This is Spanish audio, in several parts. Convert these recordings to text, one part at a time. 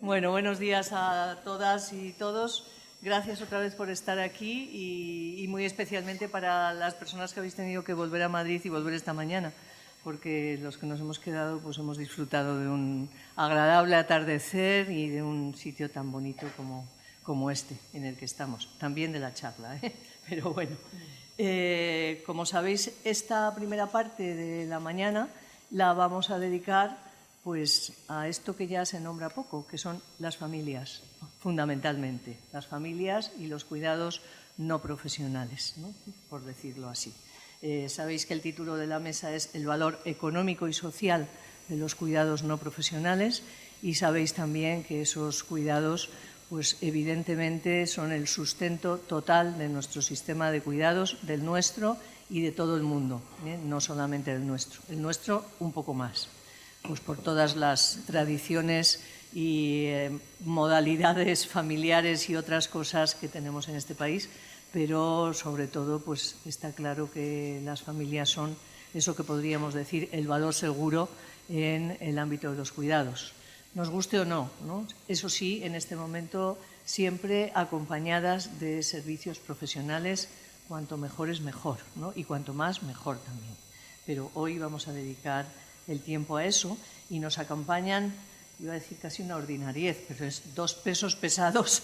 Bueno, buenos días a todas y todos. Gracias otra vez por estar aquí y muy especialmente para las personas que habéis tenido que volver a Madrid y volver esta mañana, porque los que nos hemos quedado pues hemos disfrutado de un agradable atardecer y de un sitio tan bonito como este en el que estamos. También de la charla, pero bueno. Como sabéis, esta primera parte de la mañana la vamos a dedicar pues a esto que ya se nombra poco, que son las familias, fundamentalmente, las familias y los cuidados no profesionales, ¿no? Por decirlo así. Sabéis que el título de la mesa es el valor económico y social de los cuidados no profesionales y sabéis también que esos cuidados pues evidentemente son el sustento total de nuestro sistema de cuidados, del nuestro y de todo el mundo, no solamente del nuestro. El nuestro un poco más, pues por todas las tradiciones y modalidades familiares y otras cosas que tenemos en este país, pero sobre todo pues está claro que las familias son eso que podríamos decir el valor seguro en el ámbito de los cuidados. Nos guste o no, ¿no? Eso sí, en este momento siempre acompañadas de servicios profesionales, cuanto mejor es mejor, ¿no? Y cuanto más, mejor también. Pero hoy vamos a dedicar el tiempo a eso y nos acompañan, iba a decir casi una ordinariez, pero es dos pesos pesados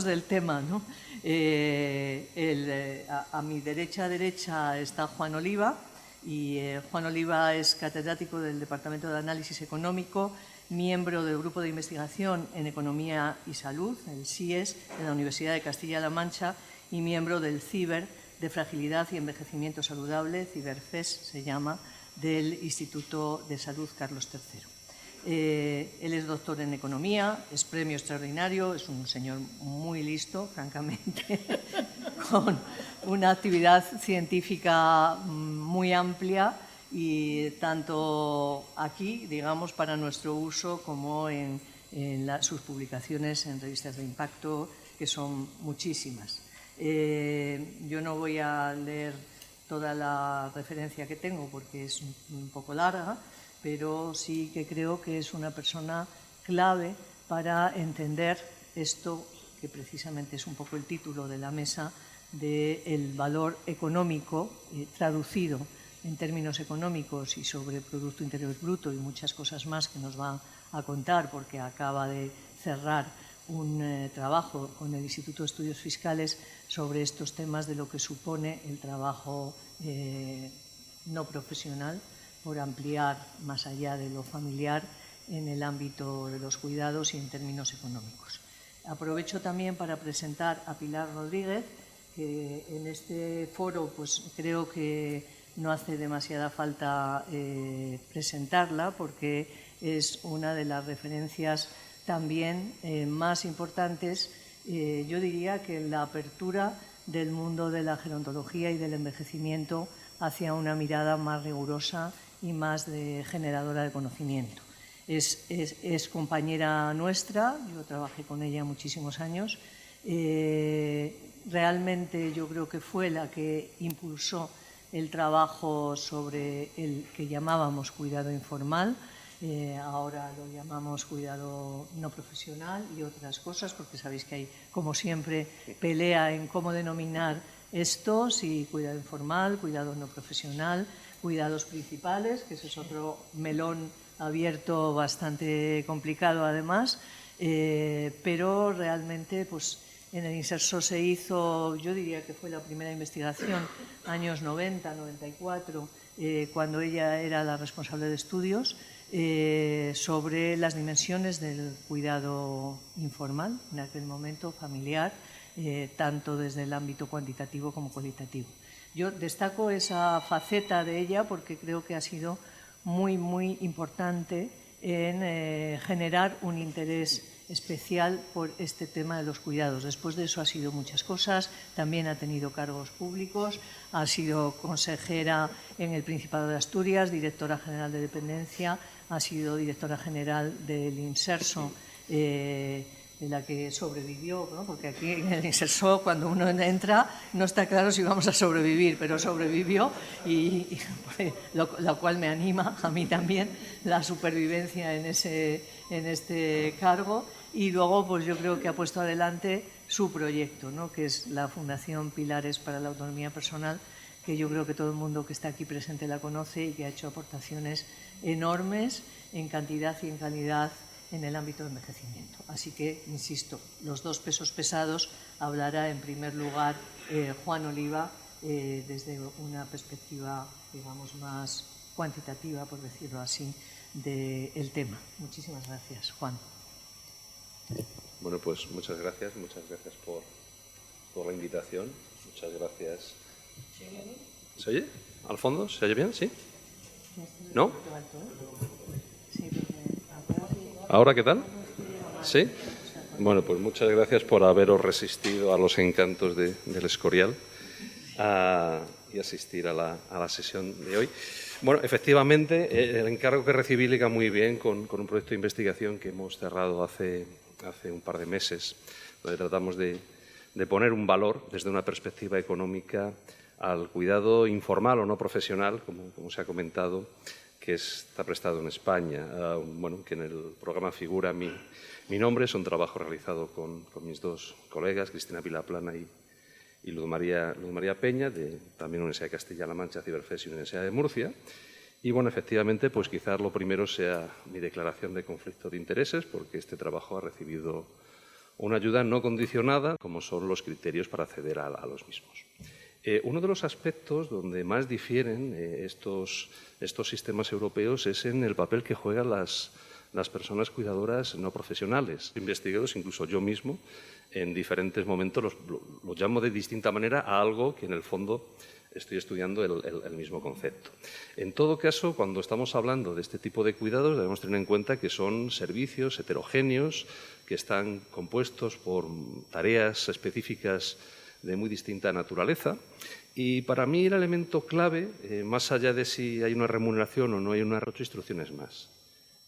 del tema, ¿no? A mi derecha está Juan Oliva, y Juan Oliva es catedrático del Departamento de Análisis Económico, miembro del Grupo de Investigación en Economía y Salud, el CIES, de la Universidad de Castilla-La Mancha, y miembro del CIBER, de Fragilidad y Envejecimiento Saludable, CIBERFES se llama, del Instituto de Salud Carlos III. Él es doctor en Economía, es premio extraordinario, es un señor muy listo, francamente, con una actividad científica muy amplia y tanto aquí, digamos, para nuestro uso como en sus publicaciones en revistas de impacto, que son muchísimas. Yo no voy a leer toda la referencia que tengo porque es un poco larga, pero sí que creo que es una persona clave para entender esto que precisamente es un poco el título de la mesa, del valor económico traducido en términos económicos y sobre Producto Interior Bruto y muchas cosas más que nos va a contar porque acaba de cerrar un trabajo con el Instituto de Estudios Fiscales sobre estos temas de lo que supone el trabajo no profesional por ampliar más allá de lo familiar en el ámbito de los cuidados y en términos económicos. Aprovecho también para presentar a Pilar Rodríguez, que en este foro pues creo que no hace demasiada falta presentarla porque es una de las referencias también más importantes, yo diría que en la apertura del mundo de la gerontología y del envejecimiento hacia una mirada más rigurosa y más generadora de conocimiento. Es compañera nuestra, yo trabajé con ella muchísimos años. Realmente yo creo que fue la que impulsó el trabajo sobre el que llamábamos cuidado informal, ahora lo llamamos cuidado no profesional y otras cosas, porque sabéis que hay, como siempre, pelea en cómo denominar esto, si cuidado informal, cuidado no profesional, cuidados principales, que ese es otro melón abierto bastante complicado además, pero realmente pues en el Inserso se hizo, yo diría que fue la primera investigación, años 90, 94, cuando ella era la responsable de estudios, sobre las dimensiones del cuidado informal, en aquel momento familiar, tanto desde el ámbito cuantitativo como cualitativo. Yo destaco esa faceta de ella porque creo que ha sido muy, muy importante en generar un interés especial por este tema de los cuidados. Después de eso ha sido muchas cosas, también ha tenido cargos públicos, ha sido consejera en el Principado de Asturias, directora general de dependencia, ha sido directora general del Inserso de la que sobrevivió, ¿no? Porque aquí en el Inserso, cuando uno entra, no está claro si vamos a sobrevivir, pero sobrevivió, y lo cual me anima a mí también la supervivencia en este cargo. Y luego, pues yo creo que ha puesto adelante su proyecto, ¿no? Que es la Fundación Pilares para la Autonomía Personal, que yo creo que todo el mundo que está aquí presente la conoce y que ha hecho aportaciones enormes en cantidad y en calidad en el ámbito de envejecimiento. Así que, insisto, los dos pesos pesados hablará en primer lugar Juan Oliva desde una perspectiva, digamos, más cuantitativa, por decirlo así, del tema. Muchísimas gracias, Juan. Bueno, pues muchas gracias por la invitación. Muchas gracias. ¿Se oye? ¿Al fondo? ¿Se oye bien? ¿Sí? ¿No? ¿Ahora qué tal? ¿Sí? Bueno, pues muchas gracias por haberos resistido a los encantos del Escorial y asistir a la sesión de hoy. Bueno, efectivamente, el encargo que recibí liga muy bien con un proyecto de investigación que hemos cerrado hace un par de meses, donde tratamos de poner un valor desde una perspectiva económica al cuidado informal o no profesional, como se ha comentado, que está prestado en España. Bueno, que en el programa figura mi nombre. Es un trabajo realizado con mis dos colegas, Cristina Vilaplana y Luz María Peña, de también Universidad de Castilla-La Mancha, Ciberfes y Universidad de Murcia. Y bueno, efectivamente, pues quizás lo primero sea mi declaración de conflicto de intereses, porque este trabajo ha recibido una ayuda no condicionada, como son los criterios para acceder a los mismos. Uno de los aspectos donde más difieren estos sistemas europeos es en el papel que juegan las personas cuidadoras no profesionales. Investigados, incluso yo mismo, en diferentes momentos los llamo de distinta manera a algo que en el fondo estoy estudiando el mismo concepto. En todo caso, cuando estamos hablando de este tipo de cuidados, debemos tener en cuenta que son servicios heterogéneos que están compuestos por tareas específicas de muy distinta naturaleza. Y para mí el elemento clave, más allá de si hay una remuneración o no hay una instrucción, es más.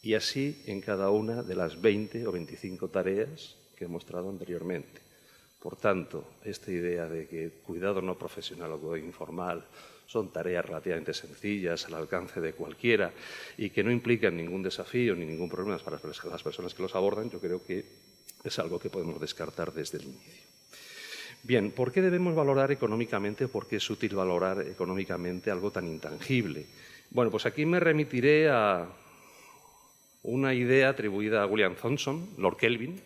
Y así en cada una de las 20 o 25 tareas que he mostrado anteriormente. Por tanto, esta idea de que cuidado no profesional o cuidado informal son tareas relativamente sencillas, al alcance de cualquiera y que no implican ningún desafío ni ningún problema para las personas que los abordan, yo creo que es algo que podemos descartar desde el inicio. Bien, ¿por qué debemos valorar económicamente o por qué es útil valorar económicamente algo tan intangible? Bueno, pues aquí me remitiré a una idea atribuida a William Thomson, Lord Kelvin,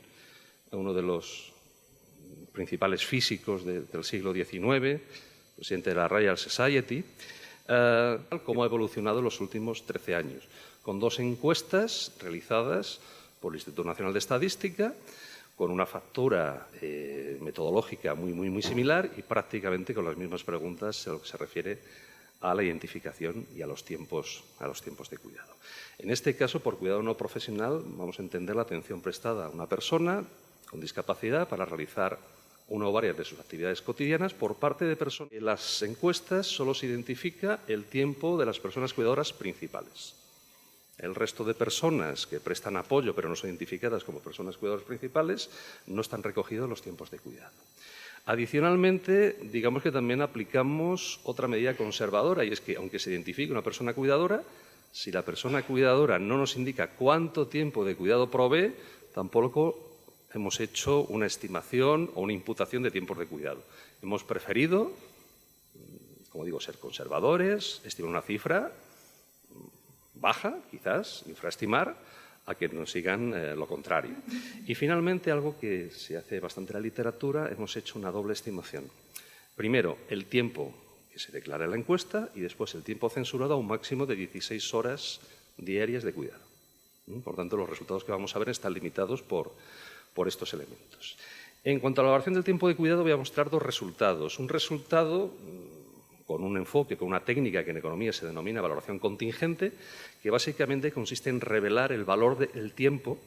uno de los principales físicos del siglo XIX, presidente de la Royal Society, cómo ha evolucionado en los últimos 13 años, con dos encuestas realizadas por el Instituto Nacional de Estadística, con una factura metodológica muy similar y prácticamente con las mismas preguntas en lo que se refiere a la identificación y a los tiempos de cuidado. En este caso, por cuidado no profesional, vamos a entender la atención prestada a una persona con discapacidad para realizar una o varias de sus actividades cotidianas por parte de personas. En las encuestas solo se identifica el tiempo de las personas cuidadoras principales. El resto de personas que prestan apoyo pero no son identificadas como personas cuidadoras principales no están recogidos los tiempos de cuidado. Adicionalmente, digamos que también aplicamos otra medida conservadora y es que, aunque se identifique una persona cuidadora, si la persona cuidadora no nos indica cuánto tiempo de cuidado provee, tampoco hemos hecho una estimación o una imputación de tiempos de cuidado. Hemos preferido, como digo, ser conservadores, estimar una cifra baja, quizás, infraestimar, a que nos sigan lo contrario. Y finalmente, algo que se hace bastante en la literatura, hemos hecho una doble estimación. Primero, el tiempo que se declara en la encuesta y después el tiempo censurado a un máximo de 16 horas diarias de cuidado. Por tanto, los resultados que vamos a ver están limitados por estos elementos. En cuanto a la valoración del tiempo de cuidado, voy a mostrar dos resultados. Un resultado con un enfoque, con una técnica que en economía se denomina valoración contingente, que básicamente consiste en revelar el valor del tiempo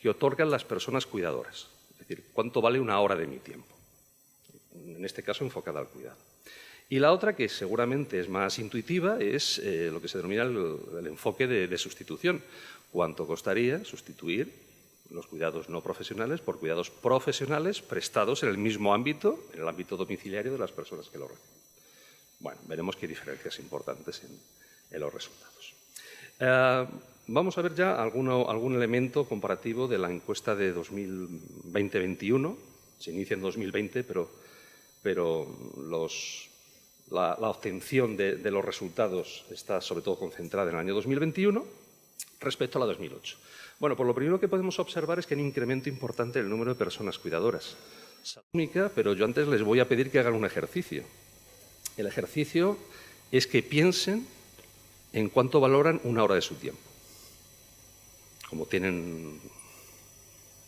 que otorgan las personas cuidadoras. Es decir, cuánto vale una hora de mi tiempo. En este caso, enfocada al cuidado. Y la otra, que seguramente es más intuitiva, es lo que se denomina el enfoque de sustitución. ¿Cuánto costaría sustituir los cuidados no profesionales por cuidados profesionales prestados en el mismo ámbito, en el ámbito domiciliario de las personas que lo reciben. Bueno, veremos que hay diferencias importantes en los resultados. Vamos a ver ya algún elemento comparativo de la encuesta de 2020-21. Se inicia en 2020, pero la obtención de los resultados está sobre todo concentrada en el año 2021 respecto a la 2008. Bueno, pues lo primero que podemos observar es que hay un incremento importante en el número de personas cuidadoras. Es única, pero yo antes les voy a pedir que hagan un ejercicio. El ejercicio es que piensen en cuánto valoran una hora de su tiempo. Como tienen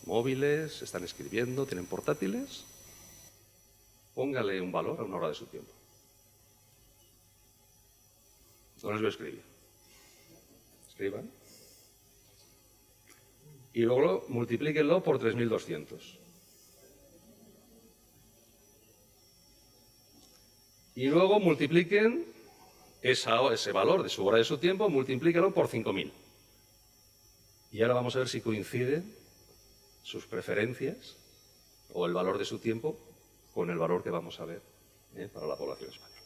móviles, están escribiendo, tienen portátiles, póngale un valor a una hora de su tiempo. No les voy a escribir. Escriban. Y luego multiplíquenlo por 3.200. Y luego multipliquen ese valor de su hora de su tiempo, multiplíquenlo por 5.000. Y ahora vamos a ver si coinciden sus preferencias o el valor de su tiempo con el valor que vamos a ver para la población española.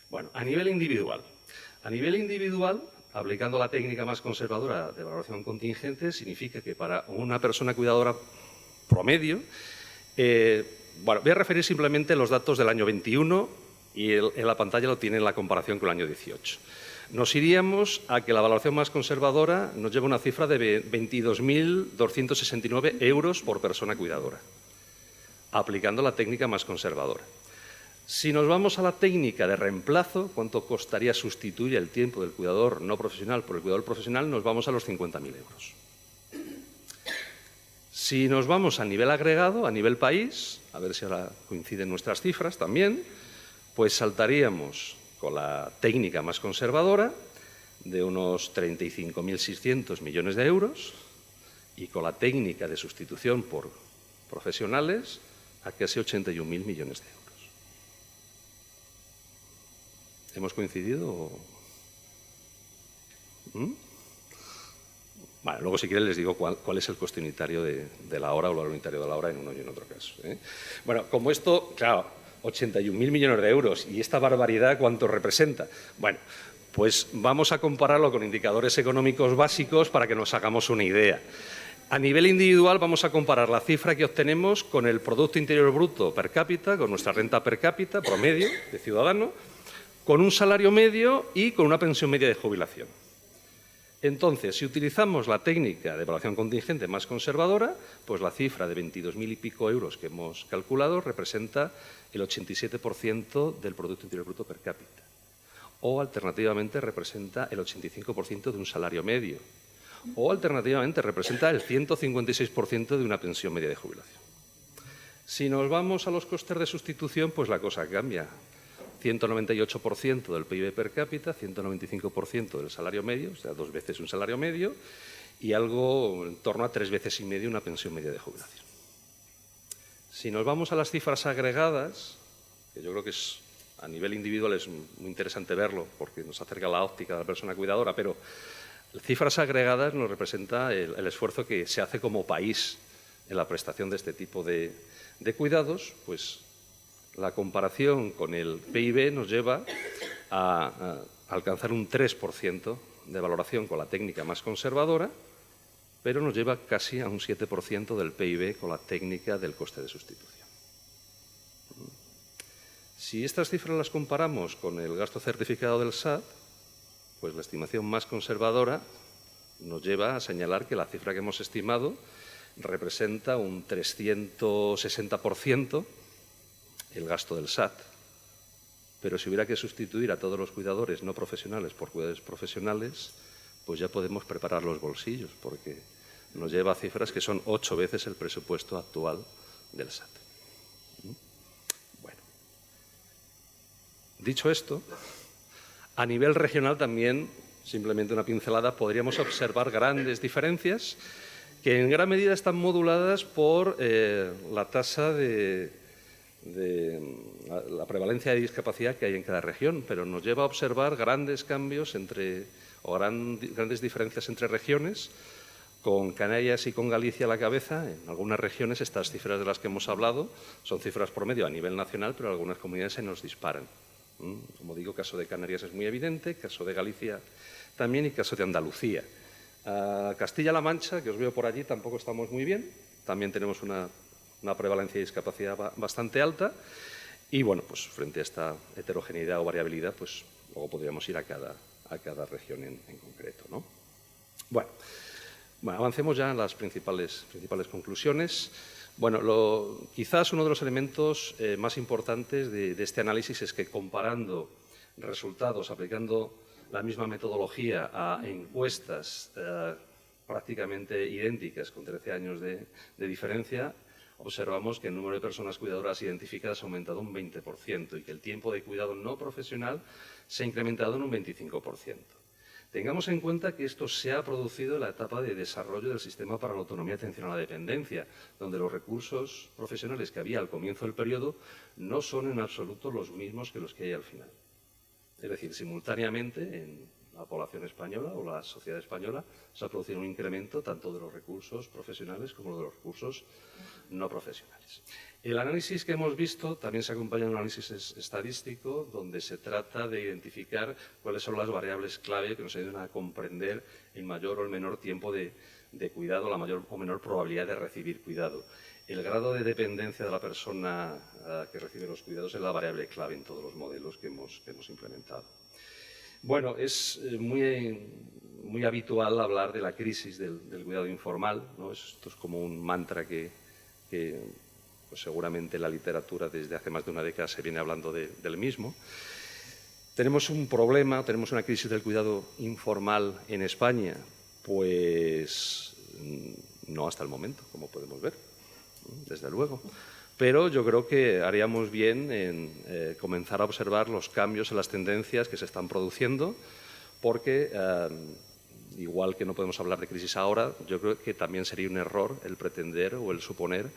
Bueno, a nivel individual. A nivel individual, aplicando la técnica más conservadora de valoración contingente, significa que para una persona cuidadora promedio, bueno, voy a referir simplemente los datos del año 21 y en la pantalla lo tienen la comparación con el año 18. Nos iríamos a que la valoración más conservadora nos lleva una cifra de 22.269 euros por persona cuidadora, aplicando la técnica más conservadora. Si nos vamos a la técnica de reemplazo, ¿cuánto costaría sustituir el tiempo del cuidador no profesional por el cuidador profesional? Nos vamos a los 50.000 euros. Si nos vamos a nivel agregado, a nivel país, a ver si ahora coinciden nuestras cifras también, pues saltaríamos con la técnica más conservadora de unos 35.600 millones de euros y con la técnica de sustitución por profesionales a casi 81.000 millones de euros. ¿Hemos coincidido? Bueno, luego si quieren les digo cuál es el coste unitario de la hora o el valor unitario de la hora en uno y en otro caso. Bueno, como esto, claro, 81.000 millones de euros y esta barbaridad, ¿cuánto representa? Bueno, pues vamos a compararlo con indicadores económicos básicos para que nos hagamos una idea. A nivel individual vamos a comparar la cifra que obtenemos con el Producto Interior Bruto per cápita, con nuestra renta per cápita promedio de ciudadano, con un salario medio y con una pensión media de jubilación. Entonces, si utilizamos la técnica de evaluación contingente más conservadora, pues la cifra de 22.000 y pico euros que hemos calculado representa el 87% del Producto Interior Bruto per cápita. O, alternativamente, representa el 85% de un salario medio. O, alternativamente, representa el 156% de una pensión media de jubilación. Si nos vamos a los costes de sustitución, pues la cosa cambia. 198% del PIB per cápita, 195% del salario medio, o sea, 2 veces un salario medio, y algo en torno a 3 veces y medio una pensión media de jubilación. Si nos vamos a las cifras agregadas, que yo creo que a nivel individual es muy interesante verlo porque nos acerca a la óptica de la persona cuidadora, pero cifras agregadas nos representa el esfuerzo que se hace como país en la prestación de este tipo de cuidados, pues la comparación con el PIB nos lleva a alcanzar un 3% de valoración con la técnica más conservadora, pero nos lleva casi a un 7% del PIB con la técnica del coste de sustitución. Si estas cifras las comparamos con el gasto certificado del SAT, pues la estimación más conservadora nos lleva a señalar que la cifra que hemos estimado representa un 360% el gasto del SAT. Pero si hubiera que sustituir a todos los cuidadores no profesionales por cuidadores profesionales, pues ya podemos preparar los bolsillos, porque nos lleva a cifras que son 8 veces el presupuesto actual del SAT. Bueno, dicho esto, a nivel regional también, simplemente una pincelada, podríamos observar grandes diferencias que en gran medida están moduladas por la tasa de la prevalencia de discapacidad que hay en cada región, pero nos lleva a observar grandes cambios grandes diferencias entre regiones, Con Canarias y con Galicia a la cabeza, en algunas regiones estas cifras de las que hemos hablado son cifras promedio a nivel nacional, pero algunas comunidades se nos disparan. Como digo, caso de Canarias es muy evidente, caso de Galicia también y caso de Andalucía. Castilla-La Mancha, que os veo por allí, tampoco estamos muy bien. También tenemos una prevalencia de discapacidad bastante alta. Y, bueno, pues frente a esta heterogeneidad o variabilidad, pues luego podríamos ir a cada región en concreto, ¿no? Bueno, avancemos ya en las principales conclusiones. Bueno, quizás uno de los elementos más importantes de este análisis es que comparando resultados, aplicando la misma metodología a encuestas prácticamente idénticas, con 13 años de diferencia, observamos que el número de personas cuidadoras identificadas ha aumentado un 20% y que el tiempo de cuidado no profesional se ha incrementado en un 25%. Tengamos en cuenta que esto se ha producido en la etapa de desarrollo del sistema para la autonomía y atención a la dependencia, donde los recursos profesionales que había al comienzo del periodo no son en absoluto los mismos que los que hay al final. Es decir, simultáneamente en la población española o la sociedad española se ha producido un incremento tanto de los recursos profesionales como de los recursos no profesionales. El análisis que hemos visto también se acompaña de un análisis estadístico donde se trata de identificar cuáles son las variables clave que nos ayudan a comprender el mayor o el menor tiempo de cuidado, la mayor o menor probabilidad de recibir cuidado. El grado de dependencia de la persona que recibe los cuidados es la variable clave en todos los modelos que hemos implementado. Bueno, es muy habitual hablar de la crisis del cuidado informal, ¿no? Esto es como un mantra que pues seguramente la literatura desde hace más de una década se viene hablando del mismo. ¿Tenemos un problema, tenemos una crisis del cuidado informal en España? Pues no hasta el momento, como podemos ver, desde luego. Pero yo creo que haríamos bien en comenzar a observar los cambios en las tendencias que se están produciendo, porque igual que no podemos hablar de crisis ahora, yo creo que también sería un error el pretender o el suponer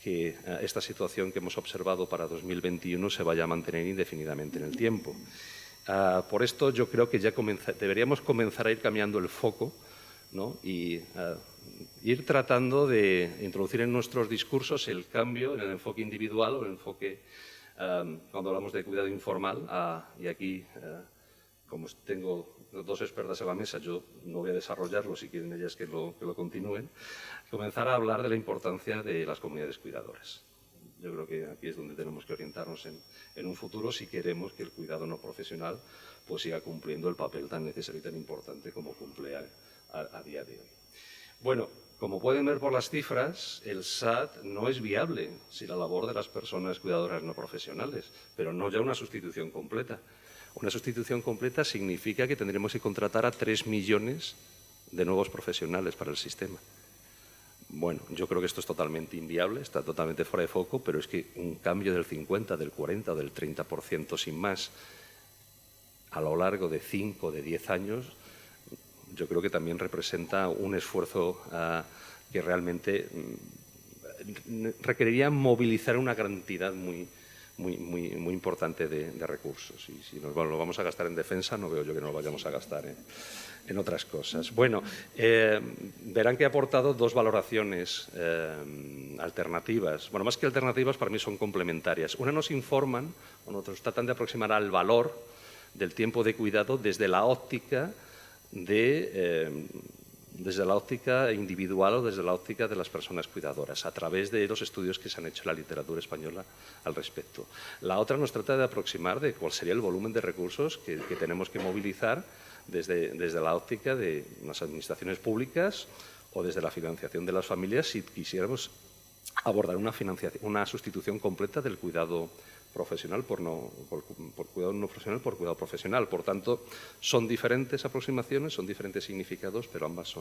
que esta situación que hemos observado para 2021 se vaya a mantener indefinidamente en el tiempo. Por esto yo creo que ya deberíamos comenzar a ir cambiando el foco, ¿no? Y ir tratando de introducir en nuestros discursos el cambio en el enfoque individual o el enfoque, cuando hablamos de cuidado informal, y aquí, como tengo dos expertas en la mesa, yo no voy a desarrollarlo, si quieren ellas que lo continúen, comenzar a hablar de la importancia de las comunidades cuidadoras. Yo creo que aquí es donde tenemos que orientarnos en un futuro si queremos que el cuidado no profesional pues siga cumpliendo el papel tan necesario y tan importante como cumple a día de hoy. Bueno, como pueden ver por las cifras, el SAT no es viable sin la labor de las personas cuidadoras no profesionales, pero no ya una sustitución completa. Una sustitución completa significa que tendremos que contratar a 3 millones de nuevos profesionales para el sistema. Bueno, yo creo que esto es totalmente inviable, está totalmente fuera de foco, pero es que un cambio del 50, del 40 o del 30% sin más a lo largo de 5 o de 10 años, yo creo que también representa un esfuerzo que realmente requeriría movilizar una cantidad muy importante de recursos. Y si lo vamos a gastar en defensa, no veo yo que nos lo vayamos a gastar en otras cosas. Bueno, verán que he aportado dos valoraciones alternativas. Bueno, más que alternativas, para mí son complementarias. Una nos informan, o nos tratan de aproximar al valor del tiempo de cuidado desde la óptica individual o desde la óptica de las personas cuidadoras, a través de los estudios que se han hecho en la literatura española al respecto. La otra nos trata de aproximar de cuál sería el volumen de recursos que tenemos que movilizar desde la óptica de las administraciones públicas o desde la financiación de las familias si quisiéramos abordar una sustitución completa del cuidado profesional por cuidado no profesional por cuidado profesional. Por tanto, son diferentes aproximaciones, son diferentes significados, pero ambas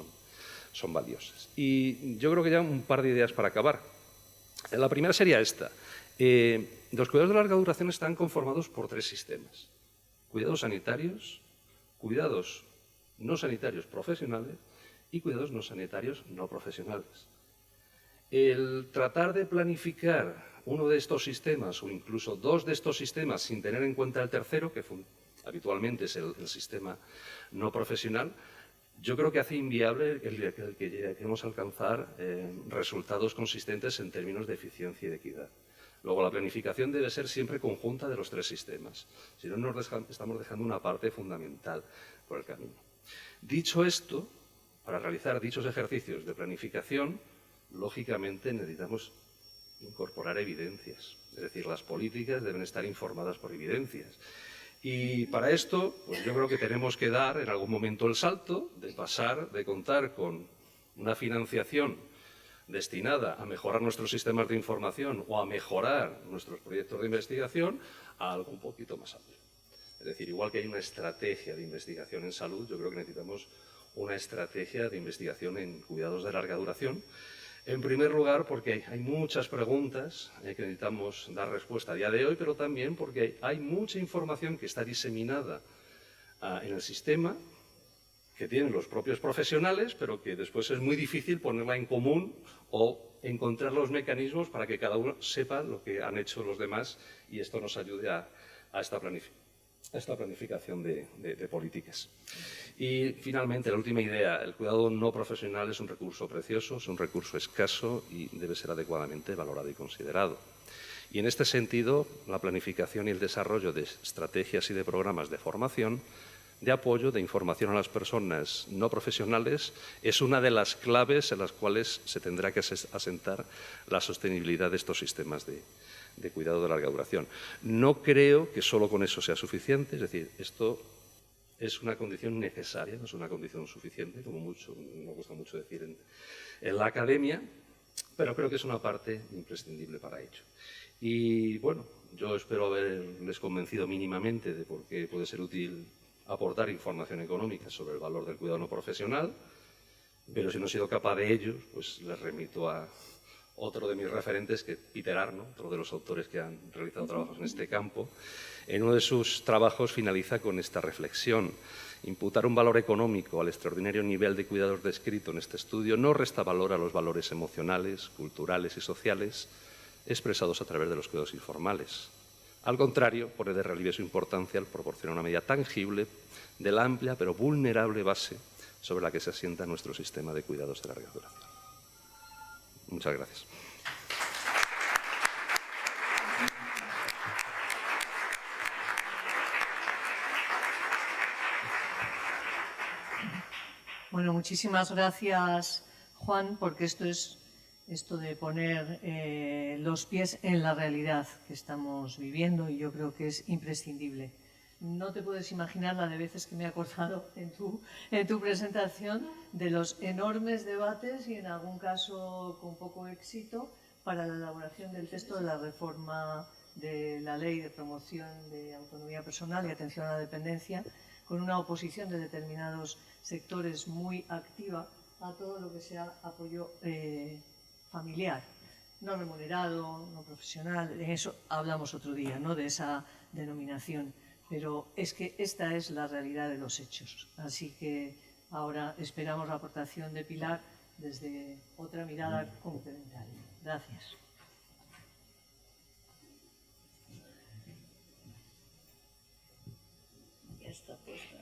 son valiosas. Y yo creo que ya un par de ideas para acabar. La primera sería esta. Los cuidados de larga duración están conformados por 3 sistemas. Cuidados sanitarios, cuidados no sanitarios profesionales y cuidados no sanitarios no profesionales. El tratar de planificar uno de estos sistemas o incluso 2 de estos sistemas sin tener en cuenta el tercero, que habitualmente es el sistema no profesional, yo creo que hace inviable el que lleguemos a alcanzar resultados consistentes en términos de eficiencia y de equidad. Luego, la planificación debe ser siempre conjunta de los tres sistemas, si no estamos dejando una parte fundamental por el camino. Dicho esto, para realizar dichos ejercicios de planificación, lógicamente necesitamos incorporar evidencias, es decir, las políticas deben estar informadas por evidencias. Y para esto, pues yo creo que tenemos que dar en algún momento el salto de pasar de contar con una financiación destinada a mejorar nuestros sistemas de información o a mejorar nuestros proyectos de investigación a algo un poquito más amplio. Es decir, igual que hay una estrategia de investigación en salud, yo creo que necesitamos una estrategia de investigación en cuidados de larga duración. En primer lugar, porque hay muchas preguntas que necesitamos dar respuesta a día de hoy, pero también porque hay mucha información que está diseminada en el sistema, que tienen los propios profesionales, pero que después es muy difícil ponerla en común o encontrar los mecanismos para que cada uno sepa lo que han hecho los demás y esto nos ayude a esta planificación de políticas. Y finalmente, la última idea, el cuidado no profesional es un recurso precioso, es un recurso escaso y debe ser adecuadamente valorado y considerado. Y en este sentido, la planificación y el desarrollo de estrategias y de programas de formación, de apoyo, de información a las personas no profesionales, es una de las claves en las cuales se tendrá que asentar la sostenibilidad de estos sistemas de cuidado de larga duración. No creo que solo con eso sea suficiente, es decir, esto es una condición necesaria, no es una condición suficiente, como me gusta mucho decir en la academia, pero creo que es una parte imprescindible para ello. Y bueno, yo espero haberles convencido mínimamente de por qué puede ser útil aportar información económica sobre el valor del cuidado no profesional, pero si no he sido capaz de ello, pues les remito a otro de mis referentes, que es Peter Arno, otro de los autores que han realizado trabajos en este campo. En uno de sus trabajos finaliza con esta reflexión. Imputar un valor económico al extraordinario nivel de cuidados descrito en este estudio no resta valor a los valores emocionales, culturales y sociales expresados a través de los cuidados informales. Al contrario, pone de relieve su importancia al proporcionar una medida tangible de la amplia pero vulnerable base sobre la que se asienta nuestro sistema de cuidados de larga duración. Muchas gracias. Bueno, muchísimas gracias, Juan, porque esto de poner los pies en la realidad que estamos viviendo y yo creo que es imprescindible. No te puedes imaginar la de veces que me he acordado en tu presentación de los enormes debates y en algún caso con poco éxito para la elaboración del texto de la reforma de la Ley de Promoción de Autonomía Personal y Atención a la Dependencia, con una oposición de determinados sectores muy activa a todo lo que sea apoyo familiar, no remunerado, no profesional. En eso hablamos otro día, ¿no?, de esa denominación. Pero es que esta es la realidad de los hechos. Así que ahora esperamos la aportación de Pilar desde otra mirada complementaria. Gracias. Ya está puesta.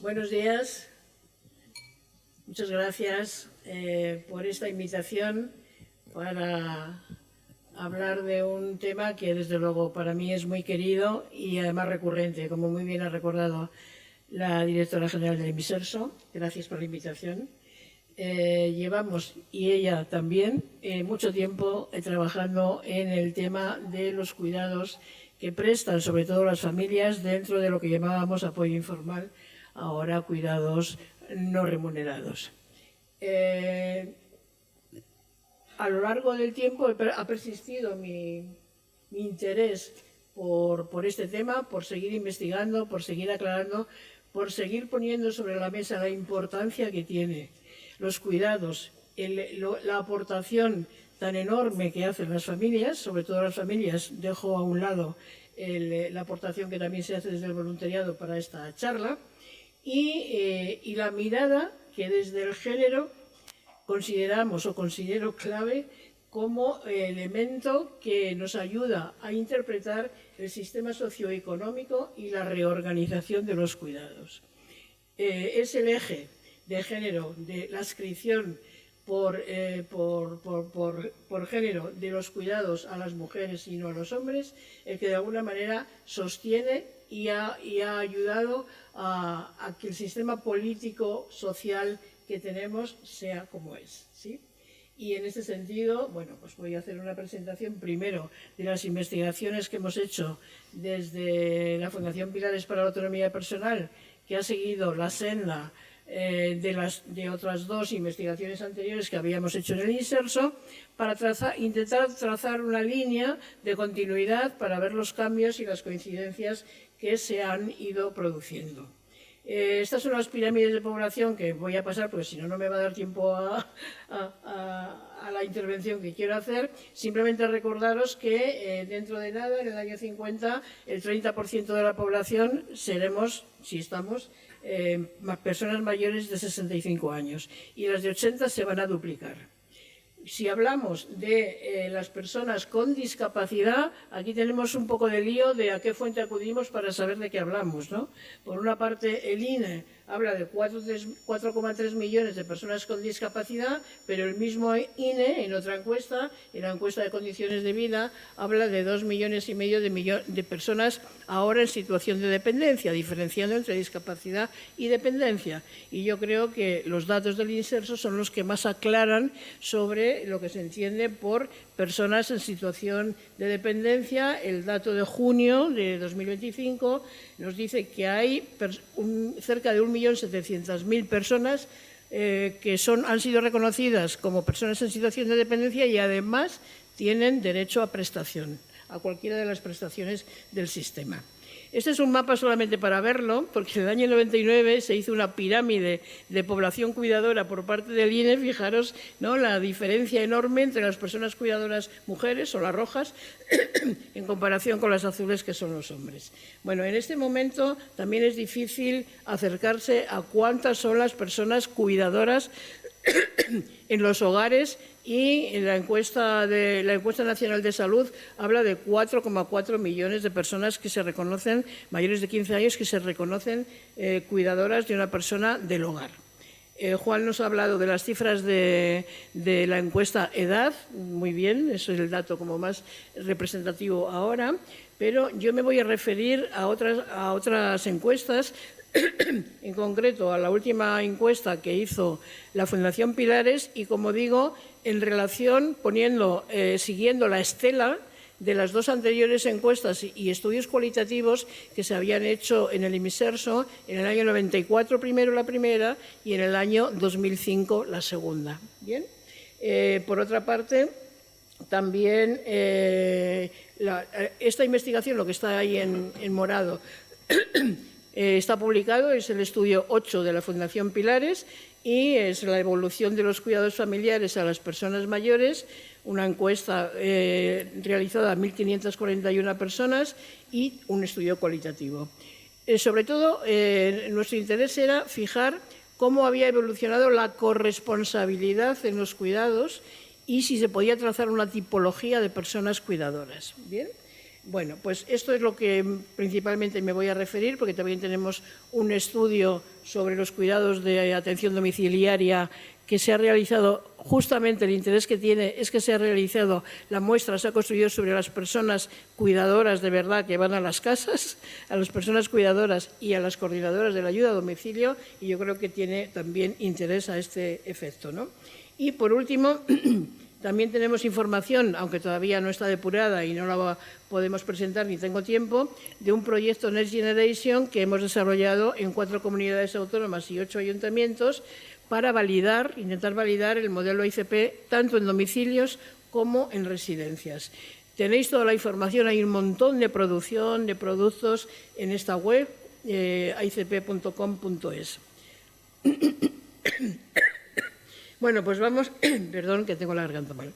Buenos días. Muchas gracias por esta invitación para hablar de un tema que desde luego para mí es muy querido y además recurrente, como muy bien ha recordado la directora general del IMISERSO. Gracias por la invitación. Llevamos, y ella también, mucho tiempo trabajando en el tema de los cuidados que prestan, sobre todo las familias, dentro de lo que llamábamos apoyo informal, ahora cuidados no remunerados. A lo largo del tiempo ha persistido mi interés por este tema, por seguir investigando, por seguir aclarando, por seguir poniendo sobre la mesa la importancia que tiene los cuidados, la aportación tan enorme que hacen las familias, sobre todo las familias, dejo a un lado la aportación que también se hace desde el voluntariado para esta charla, y la mirada que desde el género consideramos o considero clave como elemento que nos ayuda a interpretar el sistema socioeconómico y la reorganización de los cuidados. Es el eje de género de la adscripción por género de los cuidados a las mujeres y no a los hombres, el que de alguna manera sostiene y ha ayudado a que el sistema político social que tenemos sea como es, ¿sí? Y en este sentido, bueno, pues voy a hacer una presentación primero de las investigaciones que hemos hecho desde la Fundación Pilares para la Autonomía Personal, que ha seguido la senda de otras dos investigaciones anteriores que habíamos hecho en el INSERSO, para intentar trazar una línea de continuidad para ver los cambios y las coincidencias que se han ido produciendo. Estas son las pirámides de población que voy a pasar, porque si no, no me va a dar tiempo a la intervención que quiero hacer. Simplemente recordaros que dentro de nada, en el año 50, el 30% de la población seremos, si estamos, personas mayores de 65 años, y las de 80 se van a duplicar. Si hablamos de las personas con discapacidad, aquí tenemos un poco de lío de a qué fuente acudimos para saber de qué hablamos, ¿no? Por una parte, el INE habla de 4,3 millones de personas con discapacidad, pero el mismo INE, en otra encuesta, en la encuesta de condiciones de vida, habla de 2,5 millones de personas ahora en situación de dependencia, diferenciando entre discapacidad y dependencia. Y yo creo que los datos del INSERSO son los que más aclaran sobre lo que se entiende por personas en situación de dependencia. El dato de junio de 2025 nos dice que hay cerca de 1.700.000 personas que han sido reconocidas como personas en situación de dependencia y además tienen derecho a prestación, a cualquiera de las prestaciones del sistema. Este es un mapa solamente para verlo, porque en el año 99 se hizo una pirámide de población cuidadora por parte del INE. Fijaros, ¿no?, la diferencia enorme entre las personas cuidadoras mujeres o las rojas en comparación con las azules, que son los hombres. Bueno, en este momento también es difícil acercarse a cuántas son las personas cuidadoras en los hogares, y en la encuesta nacional de salud habla de 4,4 millones de personas que se reconocen, mayores de 15 años, que se reconocen cuidadoras de una persona del hogar. Juan nos ha hablado de las cifras de la encuesta edad, muy bien, eso es el dato como más representativo ahora, pero yo me voy a referir a otras encuestas, en concreto a la última encuesta que hizo la Fundación Pilares, y como digo, en relación, siguiendo la estela de las dos anteriores encuestas y estudios cualitativos que se habían hecho en el INSERSO en el año 94 primero la primera y en el año 2005 la segunda. Bien. Por otra parte, también esta investigación, lo que está ahí en morado, está publicado, es el estudio 8 de la Fundación Pilares, y es la evolución de los cuidados familiares a las personas mayores, una encuesta realizada a 1.541 personas y un estudio cualitativo. Sobre todo, nuestro interés era fijar cómo había evolucionado la corresponsabilidad en los cuidados y si se podía trazar una tipología de personas cuidadoras. ¿Bien? Bueno, pues esto es lo que principalmente me voy a referir, porque también tenemos un estudio sobre los cuidados de atención domiciliaria que se ha realizado. Justamente el interés que tiene es que se ha realizado, la muestra se ha construido sobre las personas cuidadoras de verdad que van a las casas, a las personas cuidadoras y a las coordinadoras de la ayuda a domicilio, y yo creo que tiene también interés a este efecto, ¿no? Y por último, también tenemos información, aunque todavía no está depurada y no la podemos presentar ni tengo tiempo, de un proyecto Next Generation que hemos desarrollado en 4 comunidades autónomas y 8 ayuntamientos para intentar validar el modelo ICP tanto en domicilios como en residencias. Tenéis toda la información, hay un montón de producción de productos en esta web, icp.com.es. Bueno, pues vamos, perdón que tengo la garganta mal.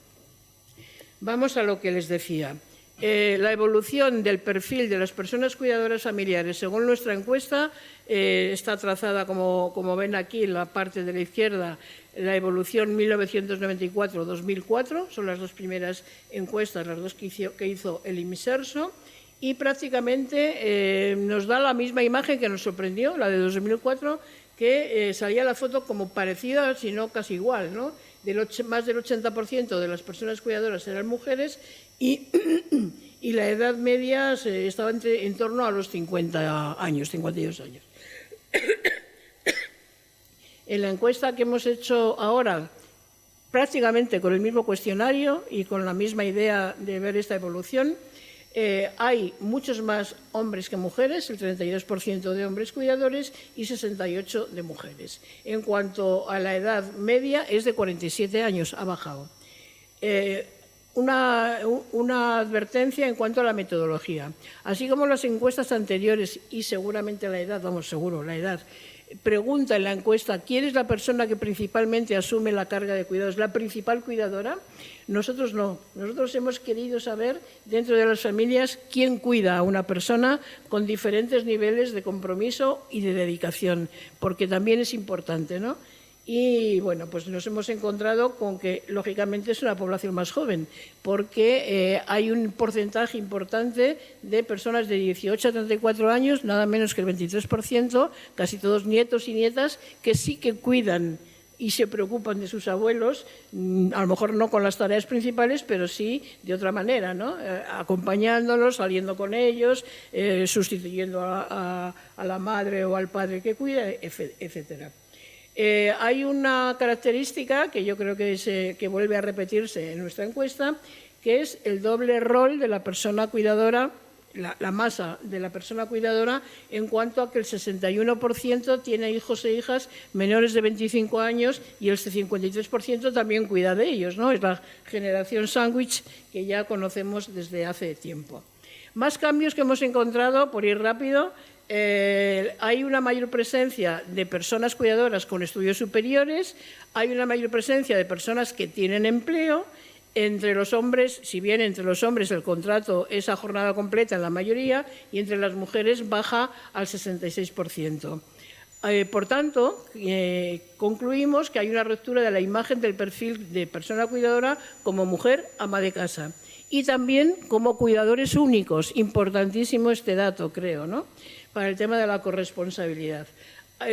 Vamos a lo que les decía. La evolución del perfil de las personas cuidadoras familiares, según nuestra encuesta, está trazada, como ven aquí, en la parte de la izquierda, la evolución 1994-2004, son las dos primeras encuestas, las dos que hizo el IMSERSO, y prácticamente nos da la misma imagen que nos sorprendió, la de 2004, que salía la foto como parecida, si no casi igual, ¿no? Más del 80% de las personas cuidadoras eran mujeres y la edad media estaba en torno a los 50 años, 52 años. En la encuesta que hemos hecho ahora, prácticamente con el mismo cuestionario y con la misma idea de ver esta evolución, hay muchos más hombres que mujeres, el 32% de hombres cuidadores y 68% de mujeres. En cuanto a la edad media, es de 47 años, ha bajado. Una advertencia en cuanto a la metodología. Así como las encuestas anteriores y seguramente la edad, vamos, seguro, la edad, pregunta en la encuesta quién es la persona que principalmente asume la carga de cuidados, la principal cuidadora. Nosotros no. Nosotros hemos querido saber dentro de las familias quién cuida a una persona con diferentes niveles de compromiso y de dedicación, porque también es importante, ¿no? Y bueno, pues nos hemos encontrado con que lógicamente es una población más joven, porque hay un porcentaje importante de personas de 18 a 34 años, nada menos que el 23%, casi todos nietos y nietas, que sí que cuidan y se preocupan de sus abuelos, a lo mejor no con las tareas principales, pero sí de otra manera, ¿no? Acompañándolos, saliendo con ellos, sustituyendo a la madre o al padre que cuida, etcétera. Hay una característica que yo creo que vuelve a repetirse en nuestra encuesta, que es el doble rol de la persona cuidadora, la masa de la persona cuidadora, en cuanto a que el 61% tiene hijos e hijas menores de 25 años y el 53% también cuida de ellos, ¿no? Es la generación sándwich que ya conocemos desde hace tiempo. Más cambios que hemos encontrado, por ir rápido. Hay una mayor presencia de personas cuidadoras con estudios superiores, hay una mayor presencia de personas que tienen empleo. Entre los hombres, si bien entre los hombres el contrato es a jornada completa en la mayoría, y entre las mujeres baja al 66%. Por tanto, concluimos que hay una ruptura de la imagen del perfil de persona cuidadora como mujer ama de casa. Y también como cuidadores únicos, importantísimo este dato, creo, ¿no?, para el tema de la corresponsabilidad.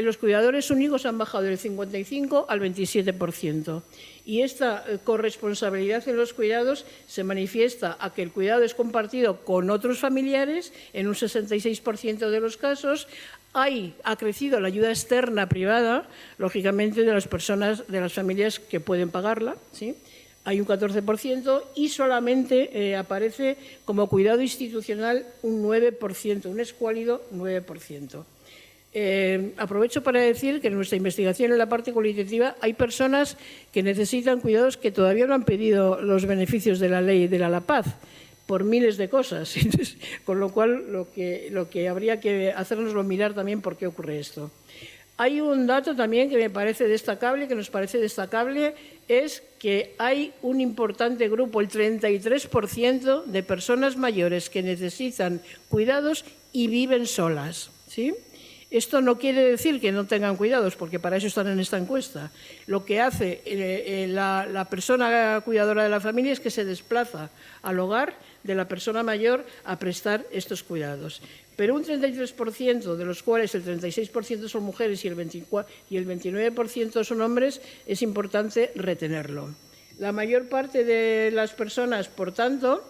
Los cuidadores únicos han bajado del 55 al 27%. Y esta corresponsabilidad en los cuidados se manifiesta a que el cuidado es compartido con otros familiares, en un 66% de los casos. Ha crecido la ayuda externa privada, lógicamente de las personas, de las familias que pueden pagarla, ¿sí? Hay un 14% y solamente aparece como cuidado institucional un 9%, un escuálido 9%. Aprovecho para decir que en nuestra investigación en la parte cualitativa hay personas que necesitan cuidados que todavía no han pedido los beneficios de la ley de la paz por miles de cosas. Entonces, con lo cual lo que habría que hacernoslo mirar también por qué ocurre esto. Hay un dato también que me parece destacable, que nos parece destacable, es que hay un importante grupo, el 33% de personas mayores que necesitan cuidados y viven solas, ¿sí? Esto no quiere decir que no tengan cuidados, porque para eso están en esta encuesta. Lo que hace la persona cuidadora de la familia es que se desplaza al hogar de la persona mayor a prestar estos cuidados. Pero un 33%, de los cuales el 36% son mujeres y el 29% son hombres, es importante retenerlo. La mayor parte de las personas, por tanto,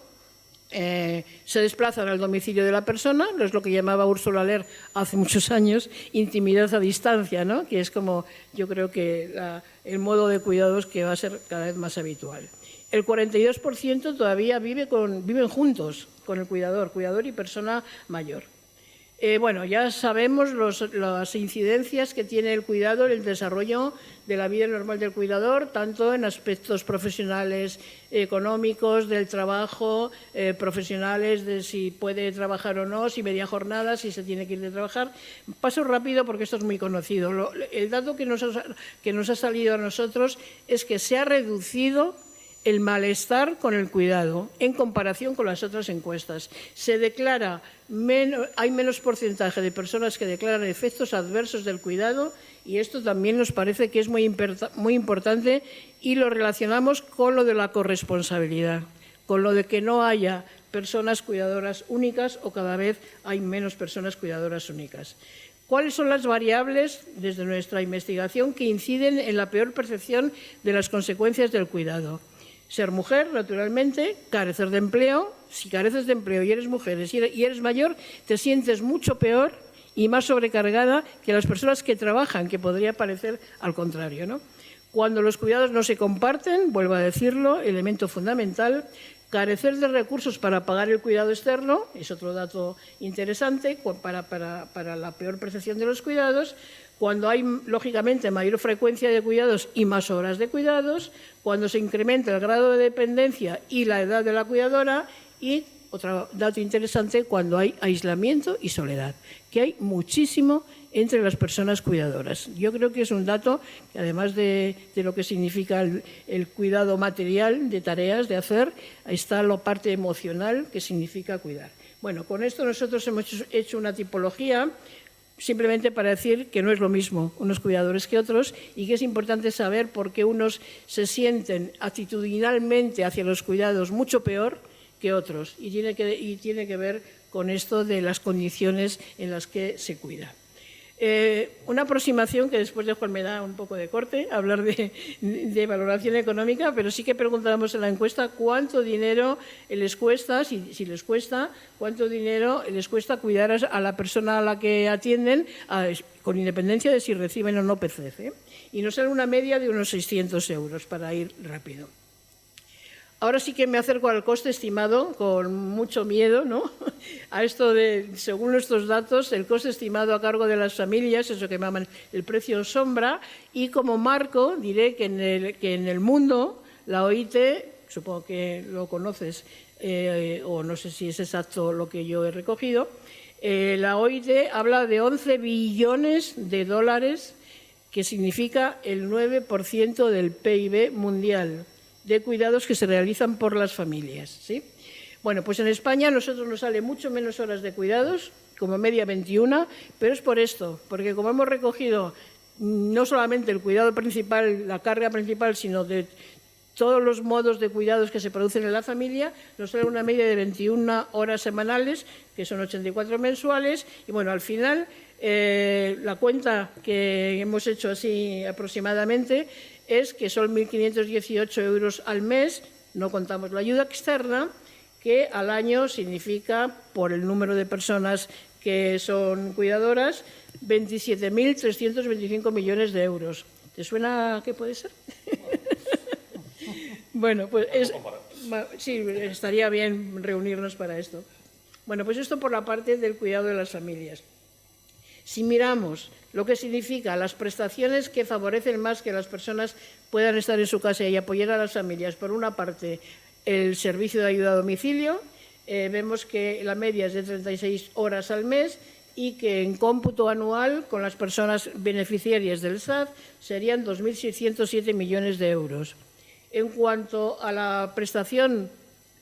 se desplazan al domicilio de la persona, no es lo que llamaba Ursula Le Guin hace muchos años, intimidad a distancia, ¿no?, que es como yo creo que el modo de cuidados que va a ser cada vez más habitual. El 42% todavía viven juntos con el cuidador y persona mayor. Bueno, ya sabemos las incidencias que tiene el cuidado en el desarrollo de la vida normal del cuidador, tanto en aspectos profesionales, económicos, del trabajo, profesionales, de si puede trabajar o no, si media jornada, si se tiene que ir de trabajar. Paso rápido porque esto es muy conocido. El dato que nos ha salido a nosotros es que se ha reducido el malestar con el cuidado en comparación con las otras encuestas. Se declara hay menos porcentaje de personas que declaran efectos adversos del cuidado, y esto también nos parece que es muy importante, y lo relacionamos con lo de la corresponsabilidad, con lo de que no haya personas cuidadoras únicas, o cada vez hay menos personas cuidadoras únicas. ¿Cuáles son las variables, desde nuestra investigación, que inciden en la peor percepción de las consecuencias del cuidado? Ser mujer, naturalmente, carecer de empleo. Si careces de empleo y eres mujer y eres mayor, te sientes mucho peor y más sobrecargada que las personas que trabajan, que podría parecer al contrario, ¿no? Cuando los cuidados no se comparten, vuelvo a decirlo, elemento fundamental. Carecer de recursos para pagar el cuidado externo es otro dato interesante para la peor percepción de los cuidados. Cuando hay, lógicamente, mayor frecuencia de cuidados y más horas de cuidados, cuando se incrementa el grado de dependencia y la edad de la cuidadora, y otro dato interesante, cuando hay aislamiento y soledad, que hay muchísimo entre las personas cuidadoras. Yo creo que es un dato que, además de lo que significa el cuidado material de tareas de hacer, está la parte emocional que significa cuidar. Bueno, con esto nosotros hemos hecho una tipología simplemente para decir que no es lo mismo unos cuidadores que otros, y que es importante saber por qué unos se sienten actitudinalmente hacia los cuidados mucho peor que otros, y tiene que ver con esto de las condiciones en las que se cuida. Una aproximación que después de Juan me da un poco de corte, hablar de valoración económica, pero sí que preguntábamos en la encuesta cuánto dinero les cuesta, si les cuesta, cuánto dinero les cuesta cuidar a la persona a la que atienden, con independencia de si reciben o no PCF. Y nos sale una media de unos 600 euros para ir rápido. Ahora sí que me acerco al coste estimado con mucho miedo, ¿no? A esto de, según nuestros datos, el coste estimado a cargo de las familias, eso que llaman el precio sombra, y como marco diré que en el mundo, la OIT, supongo que lo conoces, o no sé si es exacto lo que yo he recogido, la OIT habla de 11 billones de dólares, que significa el 9% del PIB mundial, de cuidados que se realizan por las familias, ¿sí? Bueno, pues en España a nosotros nos sale mucho menos horas de cuidados, como media 21, pero es por esto, porque como hemos recogido no solamente el cuidado principal, la carga principal, sino de todos los modos de cuidados que se producen en la familia, nos sale una media de 21 horas semanales, que son 84 mensuales, y bueno, al final la cuenta que hemos hecho así aproximadamente es que son 1.518 euros al mes, no contamos la ayuda externa, que al año significa, por el número de personas que son cuidadoras, 27.325 millones de euros. ¿Te suena qué puede ser? Bueno, pues sí, estaría bien reunirnos para esto. Bueno, pues esto por la parte del cuidado de las familias. Si miramos lo que significa las prestaciones que favorecen más que las personas puedan estar en su casa y apoyar a las familias, por una parte, el servicio de ayuda a domicilio, vemos que la media es de 36 horas al mes y que en cómputo anual, con las personas beneficiarias del SAD, serían 2.607 millones de euros. En cuanto a la prestación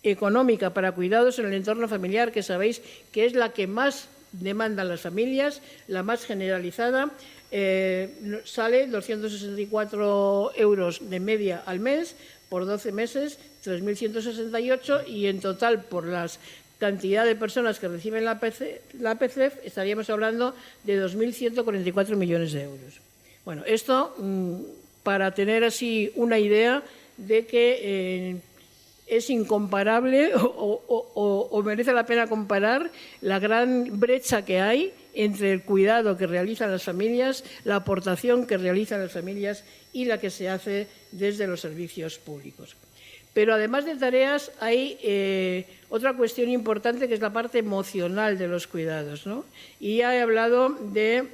económica para cuidados en el entorno familiar, que sabéis que es la que más demandan las familias, la más generalizada, sale 264 euros de media al mes, por 12 meses, 3.168, y en total, por la cantidad de personas que reciben la PCF, estaríamos hablando de 2.144 millones de euros. Bueno, esto para tener así una idea de que es incomparable o merece la pena comparar la gran brecha que hay entre el cuidado que realizan las familias, la aportación que realizan las familias y la que se hace desde los servicios públicos. Pero además de tareas hay otra cuestión importante, que es la parte emocional de los cuidados, ¿no? Y ya he hablado de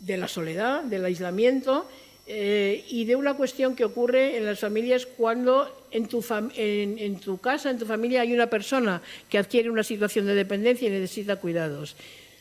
la soledad, del aislamiento, y de una cuestión que ocurre en las familias cuando en tu casa, en tu familia, hay una persona que adquiere una situación de dependencia y necesita cuidados.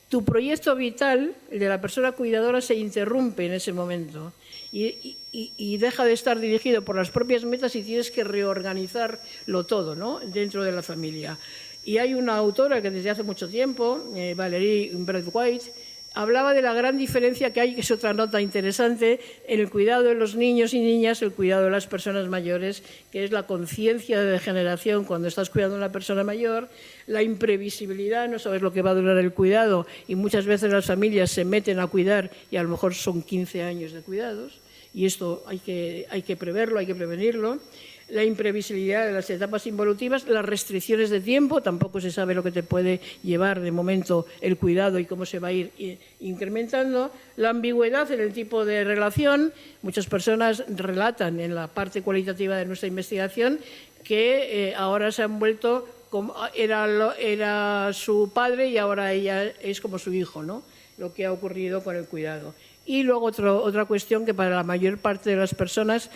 Tu proyecto vital, el de la persona cuidadora, se interrumpe en ese momento. y deja de estar dirigido por las propias metas y tienes que reorganizarlo todo, ¿no?, dentro de la familia. Y hay una autora que desde hace mucho tiempo, Valerie Braithwaite, hablaba de la gran diferencia que hay, que es otra nota interesante, en el cuidado de los niños y niñas, el cuidado de las personas mayores, que es la conciencia de degeneración cuando estás cuidando a una persona mayor, la imprevisibilidad, no sabes lo que va a durar el cuidado, y muchas veces las familias se meten a cuidar y a lo mejor son 15 años de cuidados, y esto hay que preverlo, hay que prevenirlo. La imprevisibilidad de las etapas involutivas, las restricciones de tiempo, tampoco se sabe lo que te puede llevar de momento el cuidado y cómo se va a ir incrementando, la ambigüedad en el tipo de relación. Muchas personas relatan en la parte cualitativa de nuestra investigación que ahora se han vuelto, como era su padre y ahora ella es como su hijo, ¿no?, lo que ha ocurrido con el cuidado. Y luego otra cuestión, que para la mayor parte de las personas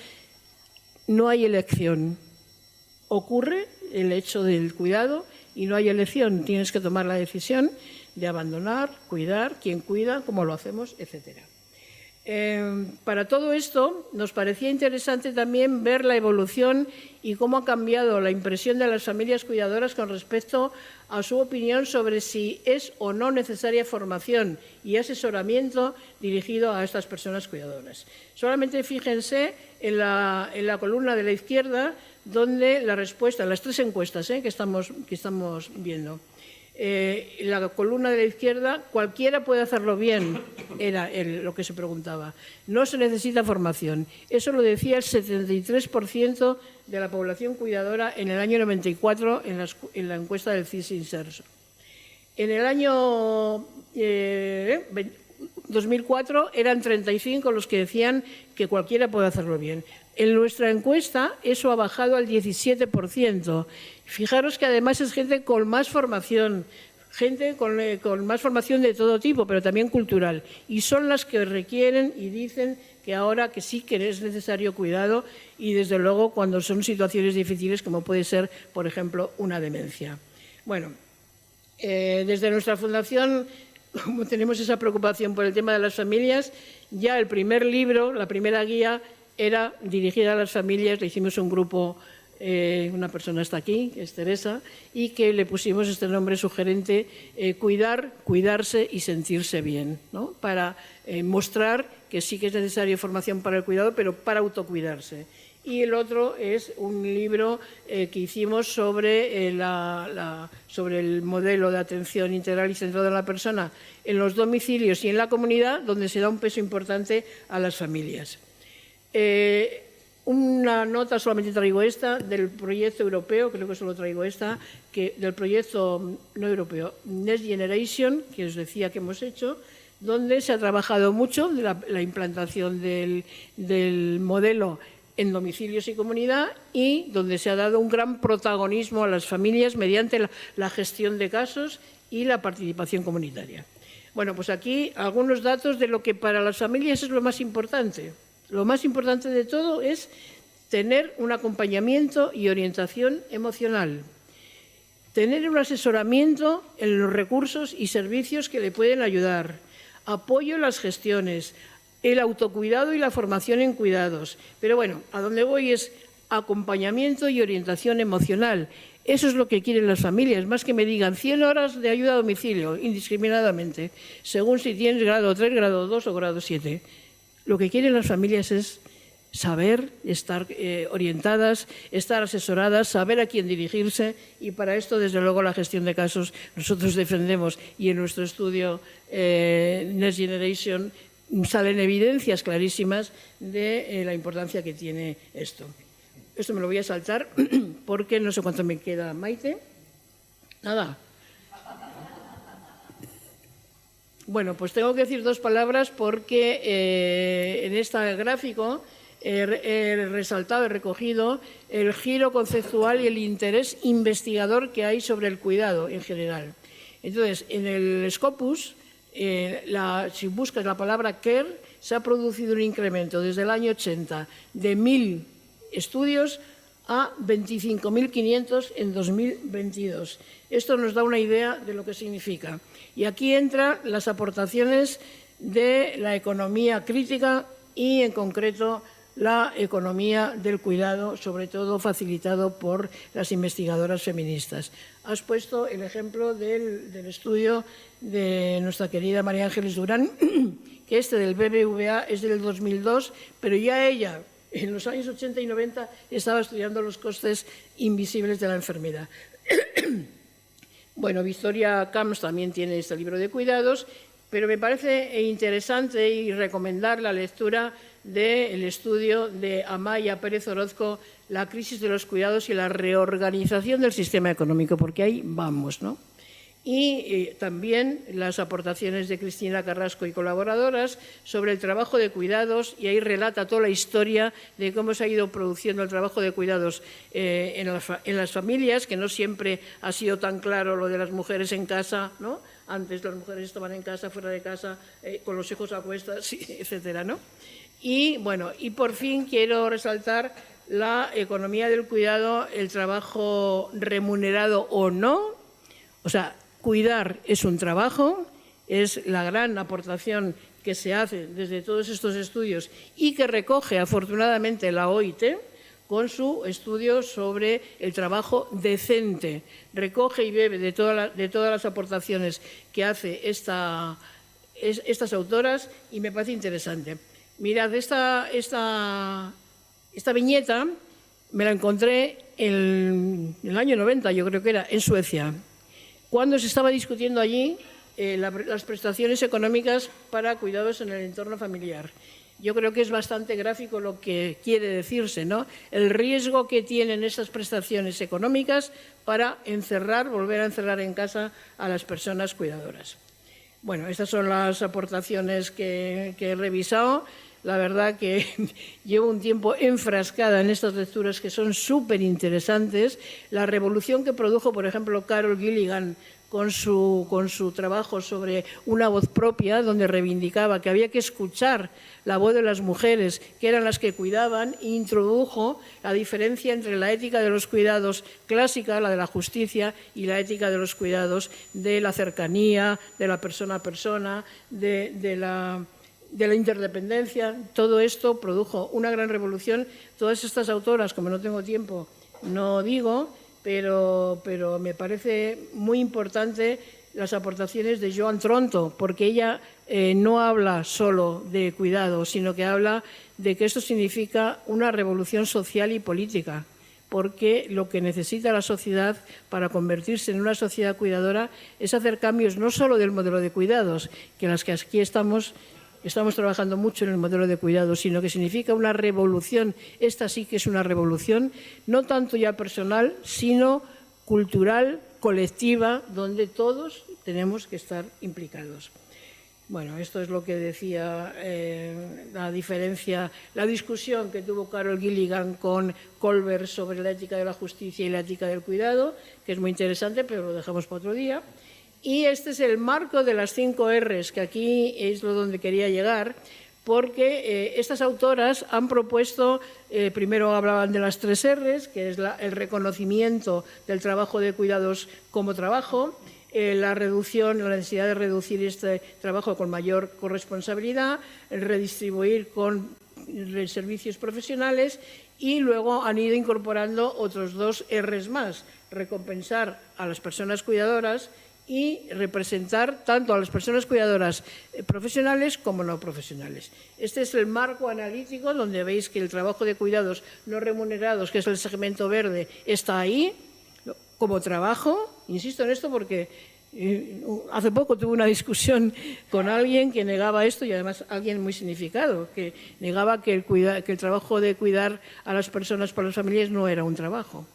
no hay elección. Ocurre el hecho del cuidado y no hay elección. Tienes que tomar la decisión de abandonar, cuidar, quién cuida, cómo lo hacemos, etc. Para todo esto nos parecía interesante también ver la evolución y cómo ha cambiado la impresión de las familias cuidadoras con respecto a su opinión sobre si es o no necesaria formación y asesoramiento dirigido a estas personas cuidadoras. Solamente fíjense en la columna de la izquierda, donde la respuesta, en las tres encuestas que estamos viendo. En la columna de la izquierda, cualquiera puede hacerlo bien, era lo que se preguntaba. No se necesita formación. Eso lo decía el 73% de la población cuidadora en el año 94 en la encuesta del CIS Inserso. En el año 2004 eran 35 los que decían que cualquiera puede hacerlo bien. En nuestra encuesta eso ha bajado al 17%. Fijaros que además es gente con más formación, gente con más formación de todo tipo, pero también cultural. Y son las que requieren y dicen que ahora que sí que es necesario cuidado y desde luego cuando son situaciones difíciles como puede ser, por ejemplo, una demencia. Bueno, desde nuestra fundación, como tenemos esa preocupación por el tema de las familias, ya el primer libro, la primera guía, era dirigida a las familias. Le hicimos un grupo, una persona está aquí, que es Teresa, y que le pusimos este nombre sugerente, cuidar, cuidarse y sentirse bien, ¿no?, para mostrar que sí que es necesaria formación para el cuidado, pero para autocuidarse. Y el otro es un libro que hicimos sobre el modelo de atención integral y centrado en la persona en los domicilios y en la comunidad, donde se da un peso importante a las familias. Una nota, solamente traigo esta, del proyecto europeo, creo que solo traigo esta, del proyecto no europeo, Next Generation, que os decía que hemos hecho, donde se ha trabajado mucho de la implantación del modelo en domicilios y comunidad y donde se ha dado un gran protagonismo a las familias mediante la gestión de casos y la participación comunitaria. Bueno, pues aquí algunos datos de lo que para las familias es lo más importante. Lo más importante de todo es tener un acompañamiento y orientación emocional, tener un asesoramiento en los recursos y servicios que le pueden ayudar, apoyo en las gestiones, el autocuidado y la formación en cuidados. Pero bueno, a donde voy es acompañamiento y orientación emocional. Eso es lo que quieren las familias, más que me digan 100 horas de ayuda a domicilio, indiscriminadamente, según si tienes grado 3, grado 2 o grado 7. Lo que quieren las familias es saber, estar orientadas, estar asesoradas, saber a quién dirigirse, y para esto, desde luego, la gestión de casos nosotros defendemos, y en nuestro estudio Next Generation salen evidencias clarísimas de la importancia que tiene esto. Esto me lo voy a saltar porque no sé cuánto me queda, Maite. Nada. Bueno, pues tengo que decir dos palabras porque en este gráfico he resaltado, he recogido el giro conceptual y el interés investigador que hay sobre el cuidado en general. Entonces, en el Scopus, si buscas la palabra care, se ha producido un incremento desde el año 80 de 1.000 estudios a 25.500 en 2022. Esto nos da una idea de lo que significa. Y aquí entran las aportaciones de la economía crítica y, en concreto, la economía del cuidado, sobre todo facilitado por las investigadoras feministas. Has puesto el ejemplo del estudio de nuestra querida María Ángeles Durán, que del BBVA es del 2002, pero ya ella, en los años 80 y 90, estaba estudiando los costes invisibles de la enfermedad. Bueno, Victoria Camps también tiene este libro de cuidados, pero me parece interesante y recomendar la lectura del estudio de Amaya Pérez Orozco, La crisis de los cuidados y la reorganización del sistema económico, porque ahí vamos, ¿no? Y también las aportaciones de Cristina Carrasco y colaboradoras sobre el trabajo de cuidados, y ahí relata toda la historia de cómo se ha ido produciendo el trabajo de cuidados en las familias, que no siempre ha sido tan claro lo de las mujeres en casa, ¿no? Antes las mujeres estaban en casa, fuera de casa, con los hijos a cuestas, etcétera, ¿no? Y, bueno, y por fin quiero resaltar la economía del cuidado, el trabajo remunerado o no. O sea, cuidar es un trabajo, es la gran aportación que se hace desde todos estos estudios y que recoge afortunadamente la OIT con su estudio sobre el trabajo decente. Recoge y bebe de todas las aportaciones que hace estas autoras y me parece interesante. Mirad, esta viñeta me la encontré en el año 90, yo creo que era, en Suecia, cuando se estaba discutiendo allí las prestaciones económicas para cuidados en el entorno familiar. Yo creo que es bastante gráfico lo que quiere decirse, ¿no? El riesgo que tienen esas prestaciones económicas para volver a encerrar en casa a las personas cuidadoras. Bueno, estas son las aportaciones que he revisado. La verdad que llevo un tiempo enfrascada en estas lecturas que son súper interesantes. La revolución que produjo, por ejemplo, Carol Gilligan con su trabajo sobre una voz propia, donde reivindicaba que había que escuchar la voz de las mujeres, que eran las que cuidaban, e introdujo la diferencia entre la ética de los cuidados clásica, la de la justicia, y la ética de los cuidados de la cercanía, de la persona a persona, de la interdependencia. Todo esto produjo una gran revolución. Todas estas autoras, como no tengo tiempo, no digo, pero me parece muy importante las aportaciones de Joan Tronto, porque ella no habla solo de cuidado, sino que habla de que esto significa una revolución social y política, porque lo que necesita la sociedad para convertirse en una sociedad cuidadora es hacer cambios no solo del modelo de cuidados, que las que aquí estamos trabajando mucho en el modelo de cuidados, sino que significa una revolución. Esta sí que es una revolución, no tanto ya personal, sino cultural, colectiva, donde todos tenemos que estar implicados. Bueno, esto es lo que decía la discusión que tuvo Carol Gilligan con Colbert sobre la ética de la justicia y la ética del cuidado, que es muy interesante, pero lo dejamos para otro día. Y este es el marco de las 5 R's, que aquí es donde quería llegar, porque estas autoras han propuesto, primero hablaban de las 3 R's, que es el reconocimiento del trabajo de cuidados como trabajo, la necesidad de reducir este trabajo con mayor corresponsabilidad, el redistribuir con servicios profesionales, y luego han ido incorporando otros 2 R's más: recompensar a las personas cuidadoras y representar tanto a las personas cuidadoras profesionales como no profesionales. Este es el marco analítico donde veis que el trabajo de cuidados no remunerados, que es el segmento verde, está ahí como trabajo. Insisto en esto porque hace poco tuve una discusión con alguien que negaba esto, y además alguien muy significado, que negaba que el trabajo de cuidar a las personas por las familias no era un trabajo.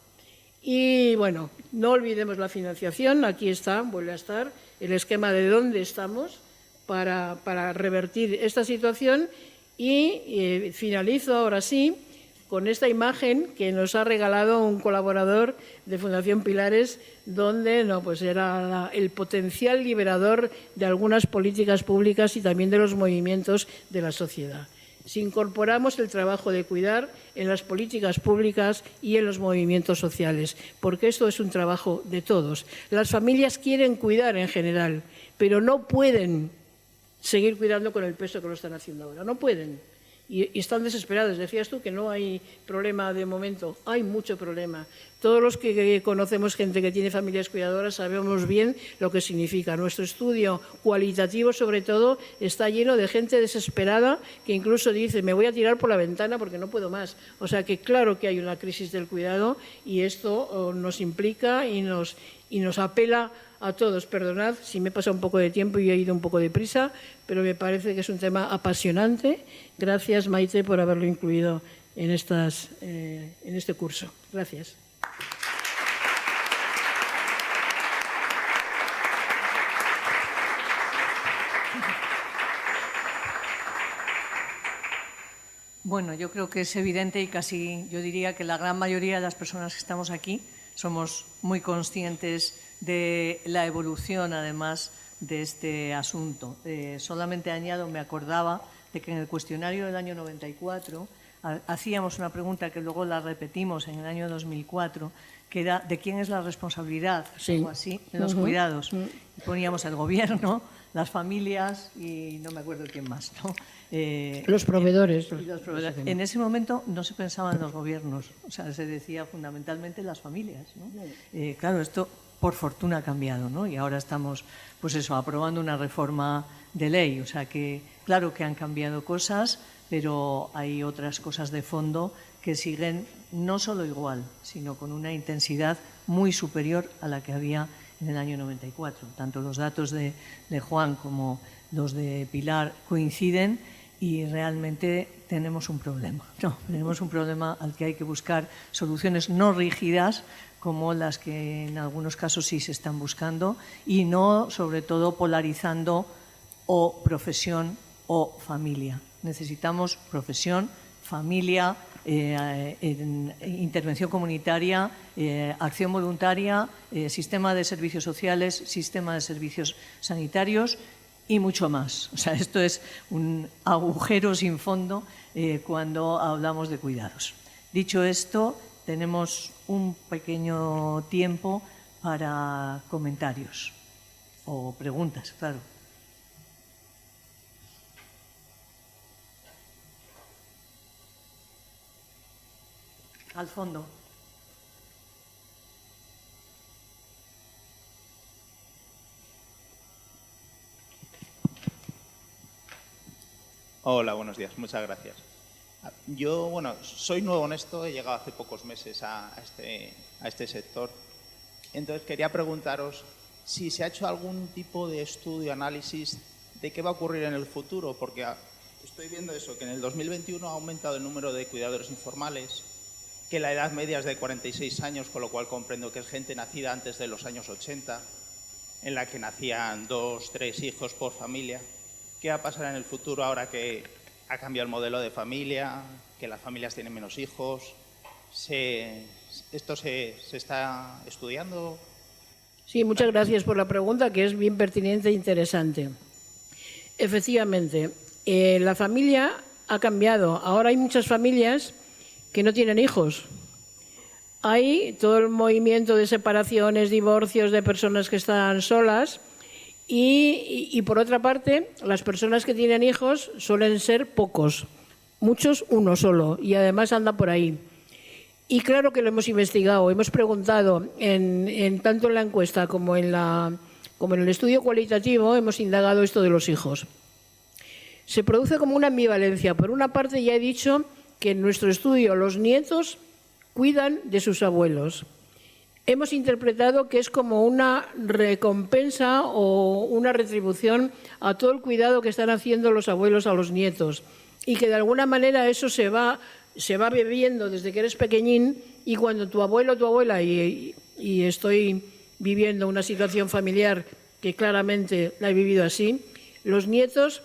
Y bueno, no olvidemos la financiación. Aquí está, vuelve a estar el esquema de dónde estamos para revertir esta situación. Y finalizo ahora sí con esta imagen que nos ha regalado un colaborador de Fundación Pilares, donde pues era el potencial liberador de algunas políticas públicas y también de los movimientos de la sociedad. Si incorporamos el trabajo de cuidar en las políticas públicas y en los movimientos sociales, porque esto es un trabajo de todos. Las familias quieren cuidar en general, pero no pueden seguir cuidando con el peso que lo están haciendo ahora, no pueden. y están desesperados. Decías tú que no hay problema de momento, hay mucho problema. Todos los que conocemos gente que tiene familias cuidadoras sabemos bien lo que significa. Nuestro estudio cualitativo, sobre todo, está lleno de gente desesperada que incluso dice, me voy a tirar por la ventana porque no puedo más. O sea que claro que hay una crisis del cuidado y esto nos implica y nos apela a todos. Perdonad si me he pasado un poco de tiempo y he ido un poco deprisa, pero me parece que es un tema apasionante. Gracias, Maite, por haberlo incluido en este curso. Gracias. Bueno, yo creo que es evidente y casi yo diría que la gran mayoría de las personas que estamos aquí somos muy conscientes de la evolución, además, de este asunto. Solamente añado, me acordaba de que en el cuestionario del año 94 hacíamos una pregunta que luego la repetimos en el año 2004, que era ¿de quién es la responsabilidad? Sí. Algo así, en los cuidados. Y poníamos el gobierno, las familias y no me acuerdo quién más, ¿no? Los proveedores. En ese momento no se pensaba en los gobiernos, o sea, se decía fundamentalmente las familias, ¿no? Claro, esto por fortuna ha cambiado, ¿no? Y ahora estamos, pues eso, aprobando una reforma de ley, o sea que claro que han cambiado cosas, pero hay otras cosas de fondo que siguen no solo igual, sino con una intensidad muy superior a la que había en el año 94. Tanto los datos de Juan como los de Pilar coinciden y realmente tenemos un problema. No, tenemos un problema al que hay que buscar soluciones no rígidas, como las que en algunos casos sí se están buscando, y no, sobre todo, polarizando o profesión o familia. Necesitamos profesión, familia, intervención comunitaria, acción voluntaria, sistema de servicios sociales, sistema de servicios sanitarios y mucho más. O sea, esto es un agujero sin fondo cuando hablamos de cuidados. Dicho esto, tenemos un pequeño tiempo para comentarios o preguntas, claro. Al fondo. Hola, buenos días. Muchas gracias. Yo, bueno, soy nuevo en esto, he llegado hace pocos meses a este sector. Entonces, quería preguntaros si se ha hecho algún tipo de estudio, análisis de qué va a ocurrir en el futuro, porque estoy viendo eso, que en el 2021 ha aumentado el número de cuidadores informales, que la edad media es de 46 años, con lo cual comprendo que es gente nacida antes de los años 80, en la que nacían 2, 3 hijos por familia. ¿Qué va a pasar en el futuro ahora que ha cambiado el modelo de familia, que las familias tienen menos hijos? ¿Esto se está estudiando? Sí, muchas gracias por la pregunta, que es bien pertinente e interesante. Efectivamente, la familia ha cambiado. Ahora hay muchas familias que no tienen hijos. Hay todo el movimiento de separaciones, divorcios de personas que están solas y por otra parte, las personas que tienen hijos suelen ser pocos, muchos uno solo y además anda por ahí. Y claro que lo hemos investigado, hemos preguntado tanto en la encuesta como en el estudio cualitativo, hemos indagado esto de los hijos. Se produce como una ambivalencia. Por una parte, ya he dicho que en nuestro estudio los nietos cuidan de sus abuelos. Hemos interpretado que es como una recompensa o una retribución a todo el cuidado que están haciendo los abuelos a los nietos y que de alguna manera eso se va bebiendo desde que eres pequeñín y cuando tu abuelo o tu abuela, y estoy viviendo una situación familiar que claramente la he vivido así, los nietos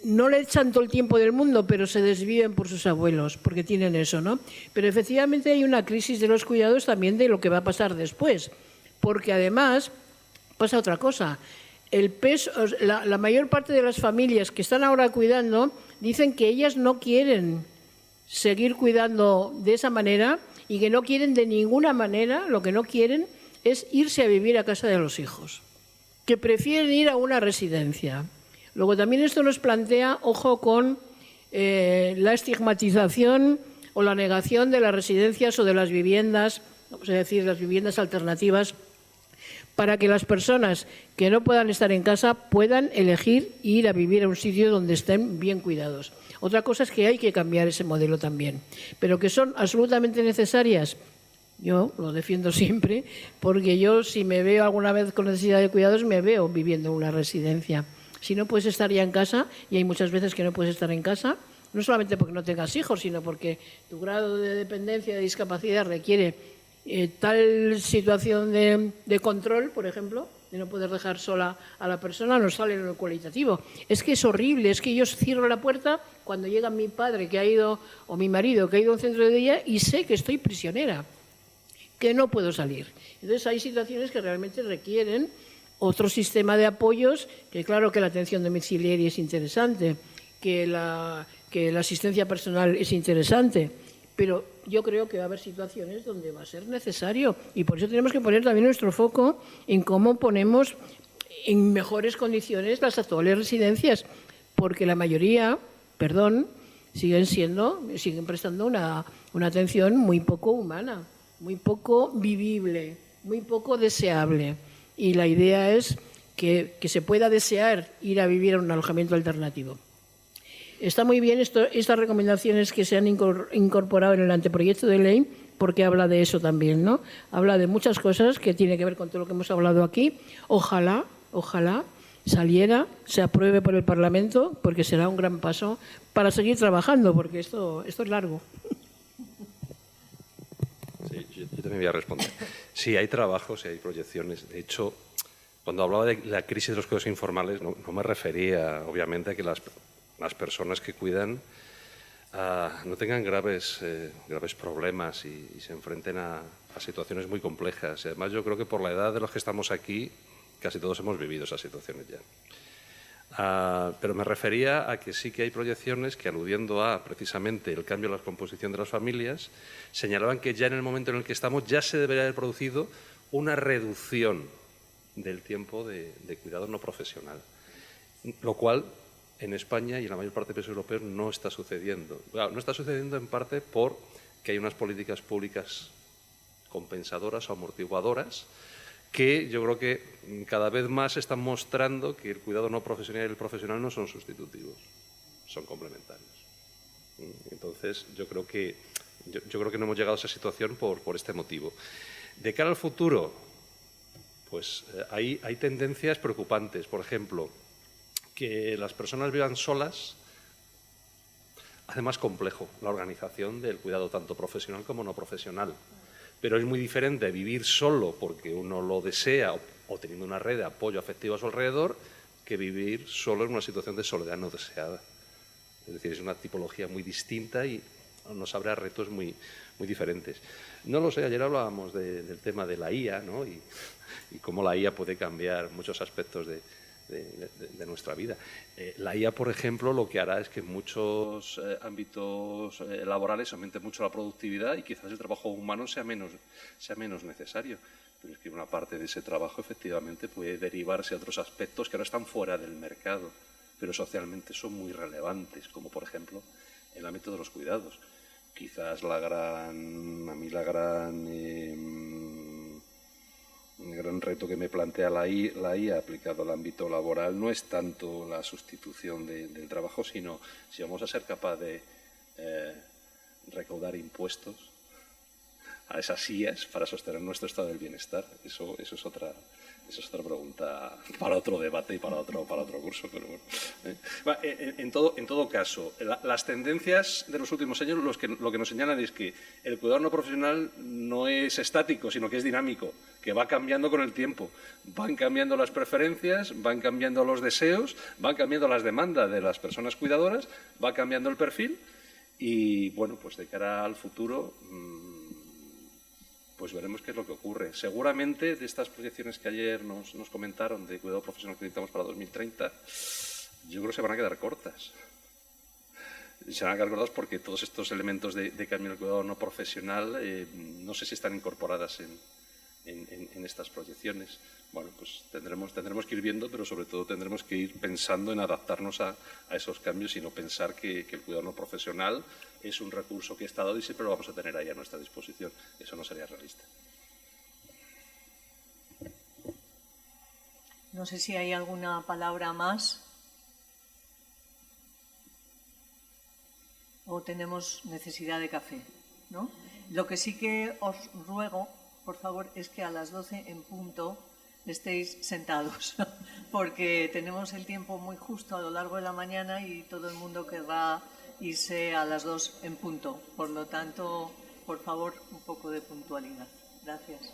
no le echan todo el tiempo del mundo, pero se desviven por sus abuelos, porque tienen eso, ¿no? Pero efectivamente hay una crisis de los cuidados también de lo que va a pasar después, porque además pasa otra cosa. El peso, la mayor parte de las familias que están ahora cuidando dicen que ellas no quieren seguir cuidando de esa manera y que no quieren de ninguna manera, lo que no quieren es irse a vivir a casa de los hijos, que prefieren ir a una residencia. Luego también esto nos plantea, ojo con la estigmatización o la negación de las residencias o de las viviendas, vamos a decir, las viviendas alternativas, para que las personas que no puedan estar en casa puedan elegir ir a vivir a un sitio donde estén bien cuidados. Otra cosa es que hay que cambiar ese modelo también, pero que son absolutamente necesarias. Yo lo defiendo siempre, porque yo, si me veo alguna vez con necesidad de cuidados, me veo viviendo en una residencia. Si no puedes estar ya en casa, y hay muchas veces que no puedes estar en casa, no solamente porque no tengas hijos, sino porque tu grado de dependencia, de discapacidad requiere tal situación de control, por ejemplo, de no poder dejar sola a la persona, no sale en lo cualitativo. Es que es horrible, es que yo cierro la puerta cuando llega mi padre que ha ido, o mi marido que ha ido a un centro de día, y sé que estoy prisionera, que no puedo salir. Entonces hay situaciones que realmente requieren otro sistema de apoyos, que claro que la atención domiciliaria es interesante, que la asistencia personal es interesante, pero yo creo que va a haber situaciones donde va a ser necesario, y por eso tenemos que poner también nuestro foco en cómo ponemos en mejores condiciones las actuales residencias, porque la mayoría, siguen prestando una atención muy poco humana, muy poco vivible, muy poco deseable. Y la idea es que se pueda desear ir a vivir a un alojamiento alternativo. Está muy bien estas recomendaciones que se han incorporado en el anteproyecto de ley, porque habla de eso también, ¿no? Habla de muchas cosas que tiene que ver con todo lo que hemos hablado aquí. Ojalá saliera, se apruebe por el Parlamento, porque será un gran paso para seguir trabajando, porque esto es largo. Sí, yo también voy a responder. Sí, hay trabajos y hay proyecciones. De hecho, cuando hablaba de la crisis de los cuidados informales, no me refería, obviamente, a que las personas que cuidan no tengan graves problemas y se enfrenten a situaciones muy complejas. Y además, yo creo que por la edad de los que estamos aquí, casi todos hemos vivido esas situaciones ya. Pero me refería a que sí que hay proyecciones que, aludiendo a precisamente el cambio en la composición de las familias, señalaban que ya en el momento en el que estamos ya se debería haber producido una reducción del tiempo de cuidado no profesional, lo cual en España y en la mayor parte de países europeos no está sucediendo. Claro, no está sucediendo en parte porque hay unas políticas públicas compensadoras o amortiguadoras que yo creo que cada vez más están mostrando que el cuidado no profesional y el profesional no son sustitutivos, son complementarios. Entonces, yo creo que no hemos llegado a esa situación por este motivo. De cara al futuro, pues hay tendencias preocupantes. Por ejemplo, que las personas vivan solas hace más complejo la organización del cuidado tanto profesional como no profesional. Pero es muy diferente vivir solo porque uno lo desea o teniendo una red de apoyo afectivo a su alrededor que vivir solo en una situación de soledad no deseada. Es decir, es una tipología muy distinta y nos abre a retos muy diferentes. No lo sé, ayer hablábamos del tema de la IA, ¿no? y cómo la IA puede cambiar muchos aspectos de nuestra vida. La IA, por ejemplo, lo que hará es que en muchos ámbitos laborales aumente mucho la productividad y quizás el trabajo humano sea menos necesario. Pero es que una parte de ese trabajo efectivamente puede derivarse a otros aspectos que ahora están fuera del mercado, pero socialmente son muy relevantes, como por ejemplo el ámbito de los cuidados. Quizás el gran reto que me plantea la IA aplicado al ámbito laboral no es tanto la sustitución del trabajo, sino si vamos a ser capaces de recaudar impuestos a esas IAs para sostener nuestro estado del bienestar. Eso es otra pregunta para otro debate y para otro curso. Pero bueno. En todo caso, las tendencias de los últimos años lo que nos señalan es que el cuidado no profesional no es estático, sino que es dinámico, que va cambiando con el tiempo. Van cambiando las preferencias, van cambiando los deseos, van cambiando las demandas de las personas cuidadoras, va cambiando el perfil y, bueno, pues de cara al futuro pues veremos qué es lo que ocurre. Seguramente de estas proyecciones que ayer nos comentaron de cuidado profesional que necesitamos para 2030, yo creo que se van a quedar cortas. Se van a quedar cortas porque todos estos elementos de cambio en el cuidado no profesional no sé si están incorporadas en estas proyecciones. Bueno, pues tendremos que ir viendo, pero sobre todo tendremos que ir pensando en adaptarnos a esos cambios y no pensar que el cuidado no profesional es un recurso que está dado y siempre lo vamos a tener ahí a nuestra disposición. Eso no sería realista. No sé si hay alguna palabra más o tenemos necesidad de café, ¿no? Lo que sí que os ruego, por favor, es que a las 12 en punto estéis sentados, porque tenemos el tiempo muy justo a lo largo de la mañana y todo el mundo querrá irse a las 2 en punto. Por lo tanto, por favor, un poco de puntualidad. Gracias.